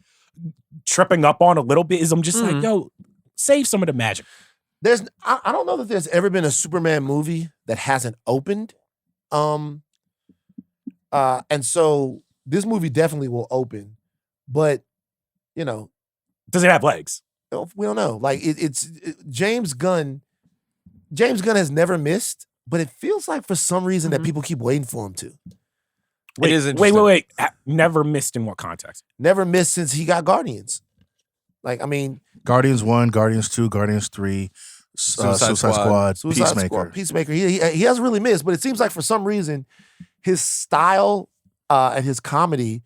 tripping up on a little bit is I'm just like, yo, save some of the magic. I don't know that there's ever been a Superman movie that hasn't opened. And so this movie definitely will open, but you know, does it have legs? We don't know. Like it's James Gunn has never missed, but it feels like for some reason that people keep waiting for him to. It is interesting. Wait. Never missed in what context? Never missed since he got Guardians. Like, I mean, Guardians 1, Guardians 2, Guardians 3, Suicide Squad, Peacemaker. He hasn't really missed, but it seems like for some reason his style and his comedy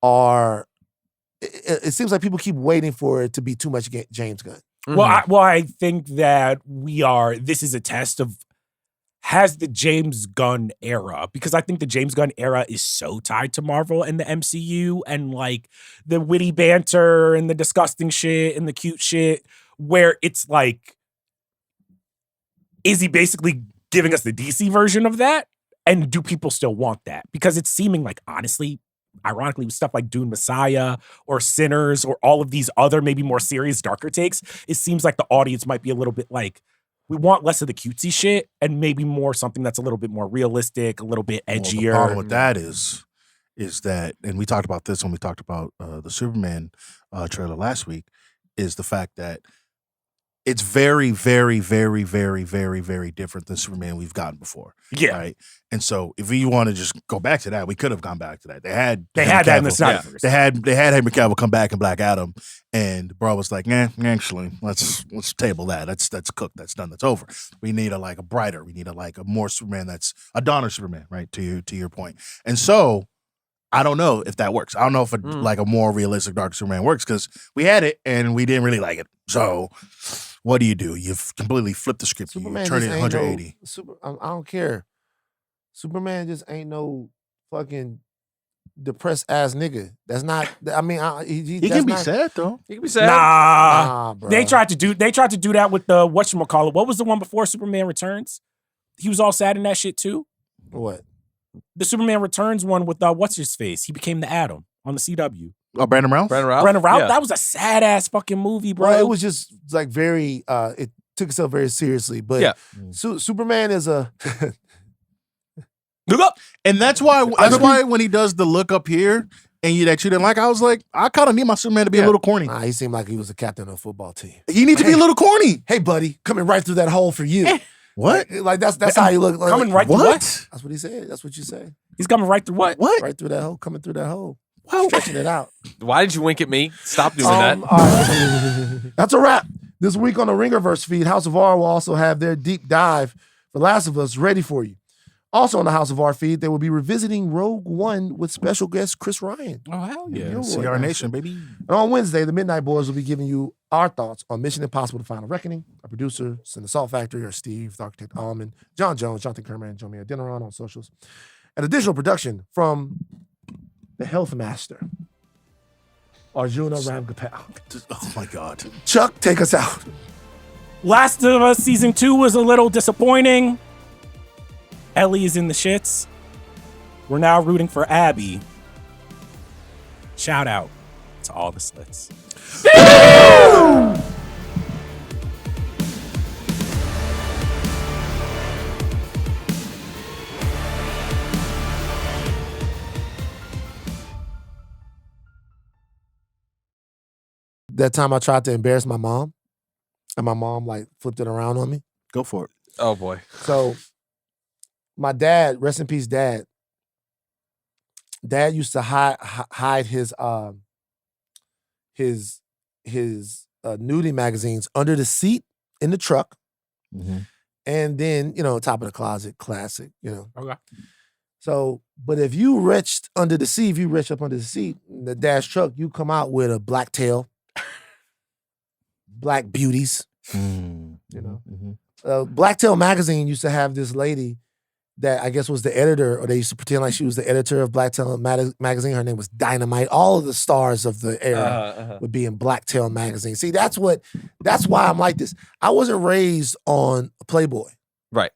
are. It seems like people keep waiting for it to be too much James Gunn. Well, I think that this is a test of has the James Gunn era, because I think the James Gunn era is so tied to Marvel and the MCU and like the witty banter and the disgusting shit and the cute shit, where it's like, is he basically giving us the DC version of that? And do people still want that? Because it's seeming like, honestly, ironically, with stuff like Dune Messiah or Sinners or all of these other maybe more serious, darker takes, it seems like the audience might be a little bit like, we want less of the cutesy shit and maybe more something that's a little bit more realistic, a little bit edgier. Well, the problem with that is that, and we talked about this when we talked about the Superman trailer last week, is the fact that it's very, very, very, very, very, very different than Superman we've gotten before. Yeah. Right. And so if we want to just go back to that, we could have gone back to that. They had that in the Snyderverse. They had Henry Cavill come back in Black Adam, and bro was like, actually, let's table that. That's cooked. That's done. That's over. We need a brighter. We need a more Superman that's a Donner Superman, right? To your point. And so I don't know if that works. I don't know if a more realistic Dark Superman works, because we had it and we didn't really like it. So what do? You've completely flipped the script. Superman you turn it 180. I don't care. Superman just ain't no fucking depressed ass nigga. That's not. I mean, he can be sad though. He can be sad. Nah, bro. They tried to do that with the whatchamacallit. What was the one before Superman Returns? He was all sad in that shit too. What? The Superman Returns one with what's his face? He became the Atom on the CW. Oh, Brandon Routh? Brandon Routh? Yeah. That was a sad ass fucking movie, bro. Well, it was just like very. It took itself very seriously, but Yeah. Superman is a. Look up. And that's why when he does the look up here and that you didn't like, I was like, I kind of need my Superman to be a little corny. Nah, he seemed like he was the captain of a football team. He needs to be a little corny. Hey, buddy, coming right through that hole for you. What? Like that's how you look. Like, Coming right through what? That's what he said. That's what you say. He's coming right through what? What? Right through that hole. Coming through that hole. Wow. Stretching it out. Why did you wink at me? Stop doing that. All right. That's a wrap. This week on the Ringerverse feed, House of R will also have their deep dive for Last of Us ready for you. Also on the House of Art feed, they will be revisiting Rogue One with special guest Chris Ryan. Oh, hell yeah. Yo, CR Nation, baby. And on Wednesday, the Midnight Boys will be giving you our thoughts on Mission Impossible: The Final Reckoning. Our producer, in the Salt Factory, are Steve, the architect Ahlman, John Jones, Jonathan Kermah, and Jomi Adeniran on socials. An additional production from the Health Master, Arjuna Ramgopal. Oh my God. Chuck, take us out. Last of Us Season 2 was a little disappointing. Ellie is in the shits. We're now rooting for Abby. Shout out to all the slits. That time I tried to embarrass my mom, and my mom like flipped it around on me. Go for it. Oh boy. So my dad, rest in peace, dad used to hide his nudie magazines under the seat in the truck, and then top of the closet, classic, Okay. So, but if you reached under the seat, if you reach up under the seat in the dash truck, you come out with a black tail, black beauties. Blacktail magazine used to have this lady that I guess was the editor, or they used to pretend like she was the editor of Blacktail magazine. Her name was Dynamite. All of the stars of the era would be in Blacktail magazine. See, that's why I'm like this. I wasn't raised on Playboy. Right.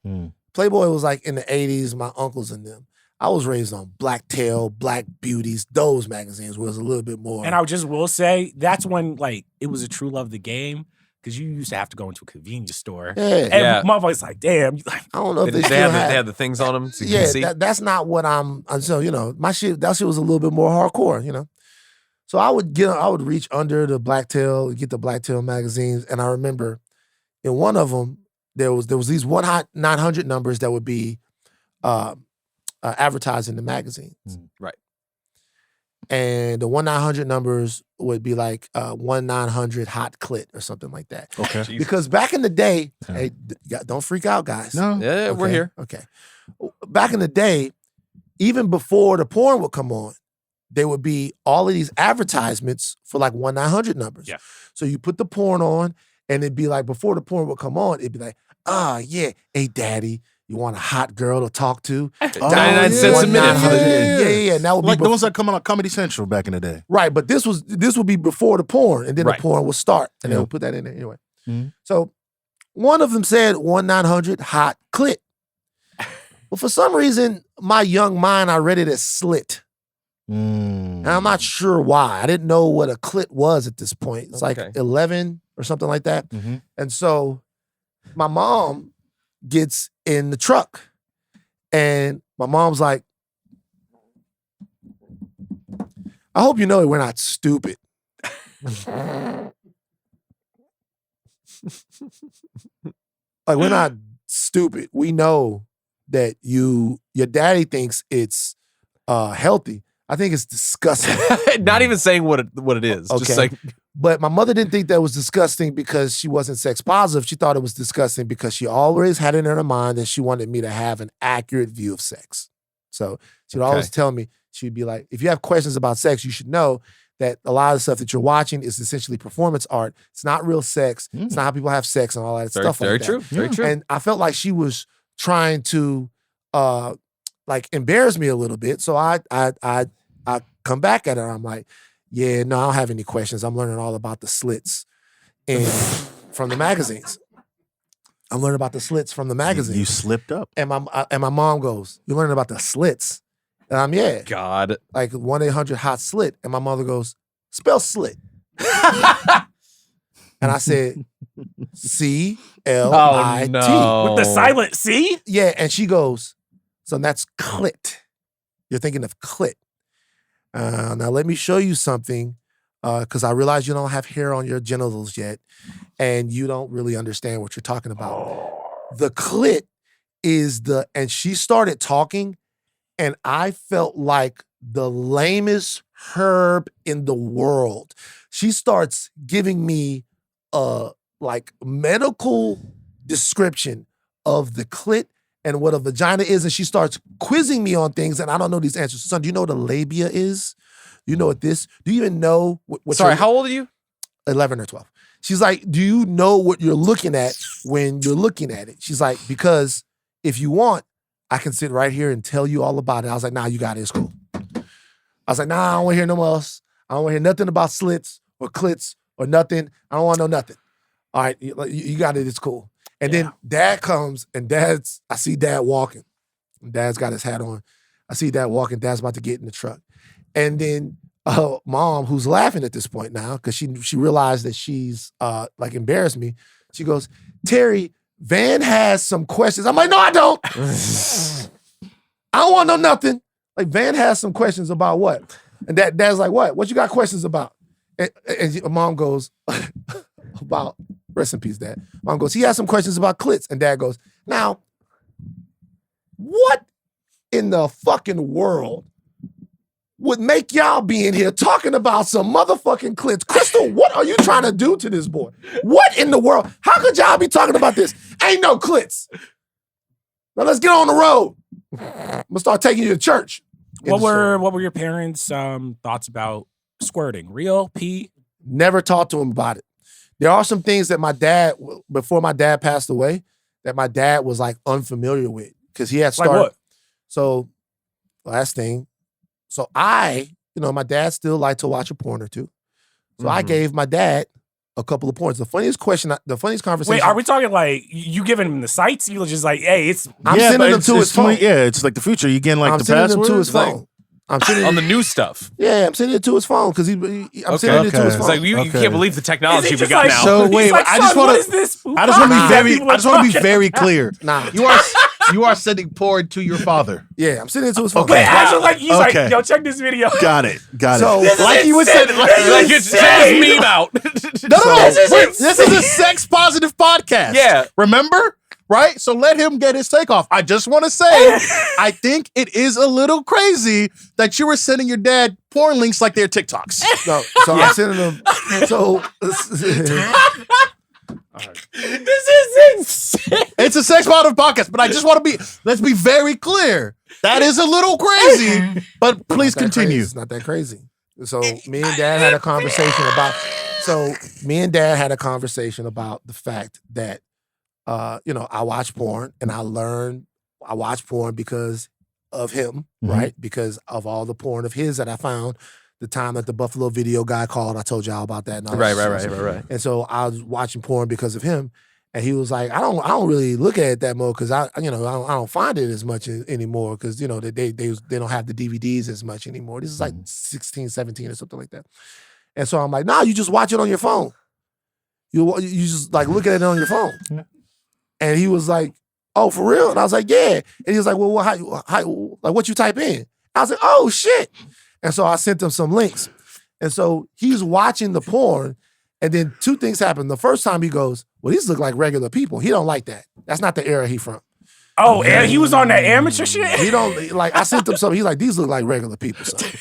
Playboy was like in the 80s, my uncles and them. I was raised on Blacktail, Black Beauties, those magazines was a little bit more. And I just will say, that's when like it was a true love of the game. Because you used to have to go into a convenience store. Yeah. And motherfuckers like, damn. I don't know if They they had the things on them so you can see. that's not what so, that shit was a little bit more hardcore, So I would reach under the Blacktail, get the Blacktail magazines. And I remember in one of them, there was these 1-900 numbers that would be advertised in the magazines. Right. And the 1-900 numbers would be like 1-900 hot clit or something like that. Okay. Jesus. Because back in the day, hey, don't freak out, guys. No. Yeah, we're Okay, here. Okay. Back in the day, even before the porn would come on, there would be all of these advertisements for like 1-900 numbers. Yeah. So you put the porn on, and it'd be like, before the porn would come on, it'd be like, yeah, hey, daddy, you want a hot girl to talk to? 99 cents a minute for the Yeah. And that would Like be the ones that come on Comedy Central back in the day. right, but this would be before the porn, and then Right. the porn would start, and they Yeah. would put that in there anyway. Mhm. So one of them said 1-900 hot clit. But for some reason, my young mind, I read it as slit. And I'm not sure why. I didn't know what a clit was at this point. It's like Okay. 11 or something like that. And so my mom gets in the truck, and my mom's like, I hope you know that we're not stupid. Like, we're not stupid. We know that your daddy thinks it's healthy. I think it's disgusting. Not even saying what it is. Okay. Just like But my mother didn't think that was disgusting because she wasn't sex positive. She thought it was disgusting because she always had it in her mind that she wanted me to have an accurate view of sex. So she would always tell me, she'd be like, if you have questions about sex, you should know that a lot of the stuff that you're watching is essentially performance art. It's not real sex. It's not how people have sex and all that stuff like that. Very true. And I felt like she was trying to like embarrass me a little bit. So I come back at her. I'm like, yeah, no, I don't have any questions. I'm learning all about the slits from the magazines. I'm learning about the slits from the magazines. You slipped up. And my mom goes, "You're learning about the slits?" And I'm, yeah. God. Like 1-800 hot slit. And my mother goes, "Spell slit." And I said, CLIT. Oh, no. With the silent C? Yeah, and she goes, so that's clit. You're thinking of clit. Now let me show you something, because I realize you don't have hair on your genitals yet, and you don't really understand what you're talking about. The clit is and she started talking, and I felt like the lamest herb in the world. She starts giving me a like medical description of the clit and what a vagina is, and she starts quizzing me on things, and I don't know these answers. Son, do you know what a labia is? Do you know what this? Do you even know what? Sorry, how old are you? 11 or 12. She's like, do you know what you're looking at when you're looking at it? She's like, because if you want, I can sit right here and tell you all about it. I was like, nah, you got it. It's cool. I was like, nah, I don't want to hear no else. I don't want to hear nothing about slits or clits or nothing. I don't want to know nothing. All right, you got it. It's cool. And then Dad comes, and I see Dad walking. Dad's got his hat on. I see Dad walking. Dad's about to get in the truck. And then Mom, who's laughing at this point now, because she realized that she's like embarrassed me. She goes, Terry, Van has some questions. I'm like, no, I don't. I don't want to know nothing. Like, Van has some questions about what? And Dad's like, what? What you got questions about? And Mom goes, about, rest in peace, Dad. Mom goes, he has some questions about clits. And Dad goes, now, what in the fucking world would make y'all be in here talking about some motherfucking clits? Crystal, what are you trying to do to this boy? What in the world? How could y'all be talking about this? Ain't no clits. Now let's get on the road. I'm gonna start taking you to church. What were your parents' thoughts about squirting? Real? Pee? Never talked to him about it. There are some things that my dad, before my dad passed away, that my dad was like unfamiliar with because he had started. Like what? So last thing. So my dad still liked to watch a porn or two. So I gave my dad a couple of points. The funniest conversation. Wait, are we talking like you giving him the sites? You were just like, hey, it's. I'm sending him to his phone. Yeah, it's like the future. You getting like I'm the sending password? him to his phone. I'm sending On the new stuff. Yeah, I'm sending it to his phone because I'm sending it to his It's phone. like you can't believe the technology we got now. So wait, like, I just son, want what is this? I just want to be very clear. Nah. You are sending porn to your father. Yeah, I'm sending it to his phone. Wait, actually, like he's like, Okay. yo, check this video. Got it. So, Like he was insane. saying, Like it's check this meme out. No. This is a sex positive podcast. Yeah. Remember? Right? So let him get his take off. I just want to say, I think it is a little crazy that you were sending your dad porn links like they're TikToks. No, so I'm sending him. So This is insane. It's a sex positive podcast, but I just want to let's be very clear. That is a little crazy, but please continue. It's not that crazy. So me and Dad had a conversation about. So me and Dad had a conversation about the fact that, I watch porn and I watch porn because of him, right? Because of all the porn of his that I found. The time that the Buffalo video guy called, I told y'all about that. And all that Right. And so I was watching porn because of him, and he was like, "I don't really look at it that much because I don't find it as much anymore because they don't have the DVDs as much anymore. This is like 16, 17 or something like that." And so I'm like, "Nah, you just watch it on your phone. You just like look at it on your phone." Yeah. And he was like, "Oh, for real?" And I was like, "Yeah." And he was like, "Well, how like what you type in?" I was like, "Oh shit." And so I sent him some links. And so he's watching the porn, and then two things happen. The first time he goes, well, these look like regular people. He don't like that. That's not the era he from. Oh, and he was on that amateur shit? He don't, like, I sent him something. He's like, these look like regular people, son.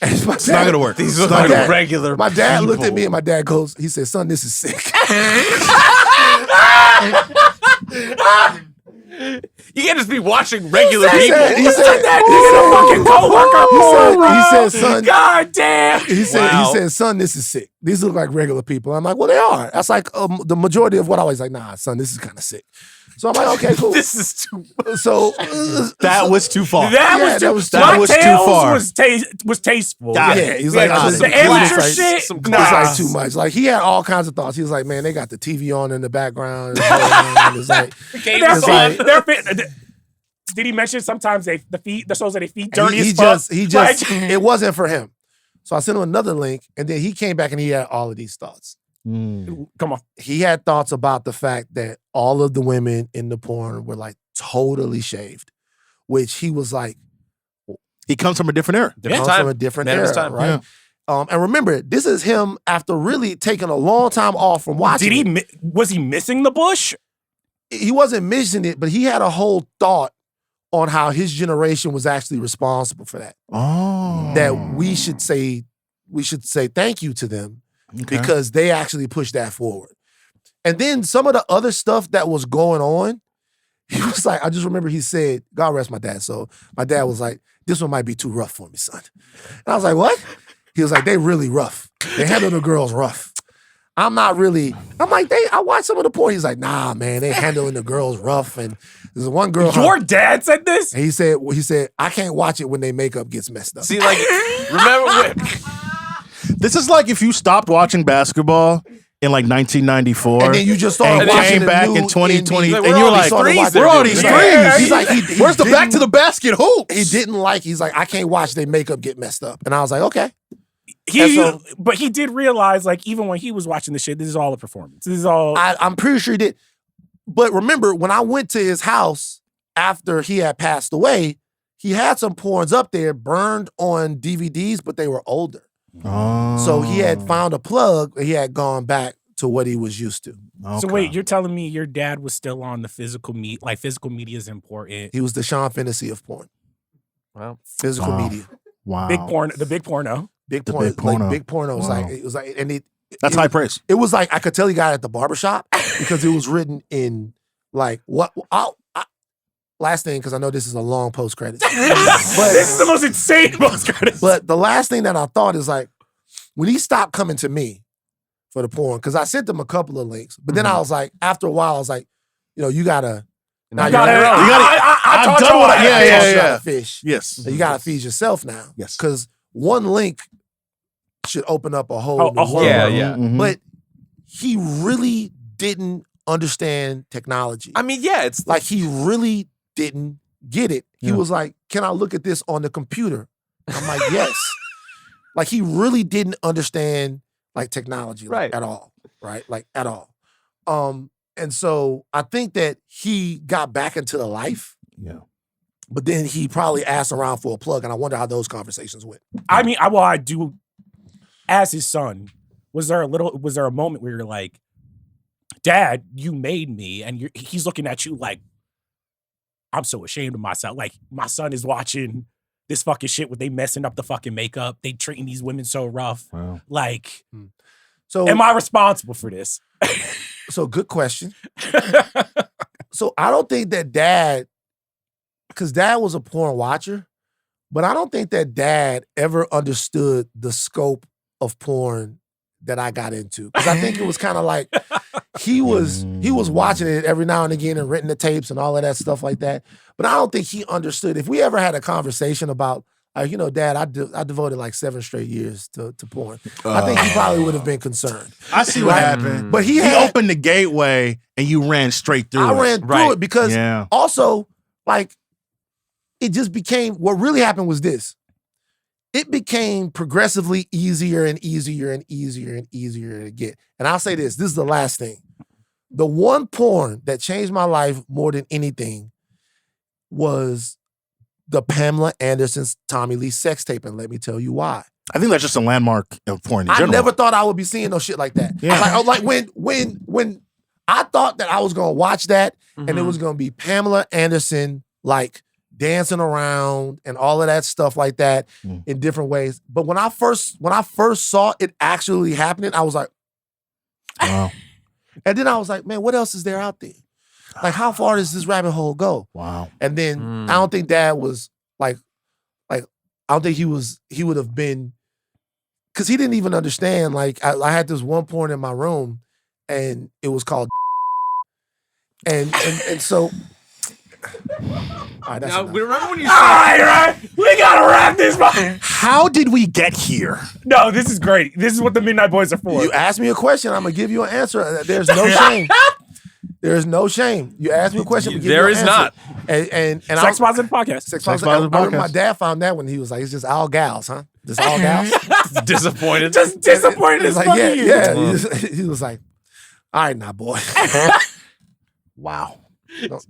And It's not going to work. These look like regular My dad people. looked at me, and my dad goes, he said, son, this is sick. You can't just be watching regular He people. said, He said that nigga the fucking coworker. he said, son, God damn. he said, son, this is sick. These look like regular people. I'm like, well, they are. That's like the majority of what I was like, nah, son, this is kind of sick. So I'm like, okay, cool. This is too. So That was too far. That was too far. Was tasteful. yeah, he's like, the amateur shit. some It's class. like too much. Like he had all kinds of thoughts. He was like, man, they got the TV on in the background. It's like, Did he mention sometimes the souls of their feet dirty he as fuck? just Like- it wasn't for him. So I sent him another link, and then he came back and he had all of these thoughts. Come on. He had thoughts about the fact that all of the women in the porn were like totally shaved, which he was like, He comes from a different era. comes time. from a different Man of his era, time. right? And remember, this is him after really taking a long time off from watching. Was he missing the bush? He wasn't missing it, but he had a whole thought on how his generation was actually responsible for that. Oh. That we should say thank you to them because they actually pushed that forward. And then some of the other stuff that was going on, He was like, I just remember he said, God rest my dad. So my dad was like, this one might be too rough for me, son. And I was like, what? He was like, they really rough. They handle the girls rough. I'm like, I watched some of the porn. He's like, nah, man, they handling the girls rough. And there's one girl. Your dad said this? And he said, I can't watch it when their makeup gets messed up. See, like, remember when? This is like if you stopped watching basketball in like 1994, and then you just started and watching came back in 2020, and you were like, where are all these threes? He's like, where's the back to the basket hoops? He didn't like. He's like, I can't watch their makeup get messed up. And I was like, okay. But he did realize, like, even when he was watching the shit, this is all a performance. This is all. I'm pretty sure he did. But remember, when I went to his house after he had passed away, he had some porns up there burned on DVDs, but they were older. Oh. So he had found a plug. He had gone back to what he was used to. Okay. So wait, you're telling me your dad was still on the physical media? Like, physical media is important. He was the Sean Fantasy of porn. Wow. Physical Wow. media. Wow. The big porno. Big The porn. big porno. Like big porno was Wow. like, it was like, and That's high praise. it was like, I could tell he got it at the barbershop because it was written in like, last thing, because I know this is a long post credits. This is the most insane post credits. But the last thing that I thought is like, when he stopped coming to me for the porn, because I sent him a couple of links, but then I was like, after a while, I was like, you gotta, now I you're on your own. I've done what You gotta fish. Yes. So you gotta feed yourself now. Yes. Because one link should open up a whole new world. Yeah, yeah. Mhm. But he really didn't understand technology. I mean, yeah, it's Like he really didn't get it. He Yeah. was like, can I look at this on the computer? I'm like, yes. Like he really didn't understand like technology like, Right. at all. Right? Like at all. And so I think that he got back into the life, Yeah. but then he probably asked around for a plug, and I wonder how those conversations went. I mean, I do. As his son, was there a moment where you're like, Dad, you made me, and he's looking at you like, I'm so ashamed of myself. Like, my son is watching this fucking shit where they messing up the fucking makeup. They treating these women so rough. Wow. Like, So am I responsible for this? So good question. So I don't think that because dad was a porn watcher, but I don't think that dad ever understood the scope of porn that I got into. Because I think it was kind of like he was watching it every now and again and renting the tapes and all of that stuff like that. But I don't think he understood. If we ever had a conversation about, Dad, I devoted like 7 straight years to porn. I think he probably would have been concerned. I see what happened. But he opened the gateway and you ran straight through it. I ran through it because also, like, it just became, what really happened was this. It became progressively easier and easier and easier and easier to get. And I'll say this is the last thing. The one porn that changed my life more than anything was the Pamela Anderson's Tommy Lee sex tape, and let me tell you why. I think that's just a landmark of porn in I general. never thought I would be seeing no shit like that. Yeah. I was like when I thought that I was gonna watch that and it was gonna be Pamela Anderson like dancing around and all of that stuff like that in different ways. But when I first saw it actually happening, I was like, Wow. And then I was like, man, what else is there out there? Like, how far does this rabbit hole go? Wow. And then I don't think Dad was like I don't think he would have been, because he didn't even understand. Like, I had this one porn in my room and it was called and so all right, that's enough. Remember when you All right, we gotta wrap this. How did we get here? No, this is great. This is what the Midnight Boys are for. You ask me a question, I'm gonna give you an answer. There's no shame. There's no shame. You ask me a question, I'm gonna give There you an is answer. not. And Sex Positive Podcast. Sex Positive Positive. I remember Podcast. my dad found that when he was like, it's just all gals, huh? Just all gals? disappointed. Just disappointed It's as like, fuck. yeah. He was like, all right now, boy. Wow.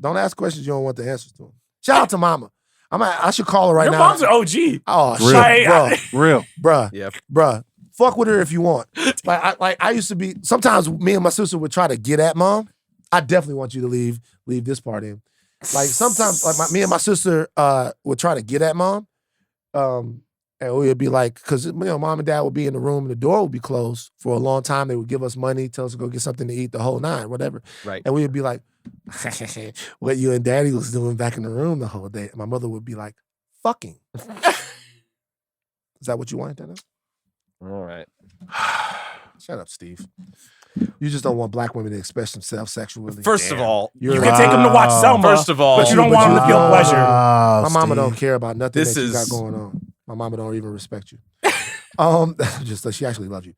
Don't ask questions you don't want the answers to them. Shout out to mama. I should call her right Your now. mom's an OG. Oh, Real. shit, Real. bruh. Yep. Bruh. Fuck with her if you want. I used to be, sometimes me and my sister would try to get at mom. I definitely want you to leave this part in. Like sometimes, like me and my sister would try to get at mom. And we would be like, because mom and dad would be in the room and the door would be closed for a long time. They would give us money, tell us to go get something to eat, the whole nine, whatever. Right. And we would be like, what you and daddy was doing back in the room the whole day. And my mother would be like, fucking. Is that what you wanted to know? All right. Shut up, Steve. You just don't want black women to express themselves sexually. First of all, You can take them to watch Selma. First of all, but you don't want them to feel pleasure. My mama Steve. don't care about nothing This that you got is- going on. My mama don't even respect you. Just she actually loves you.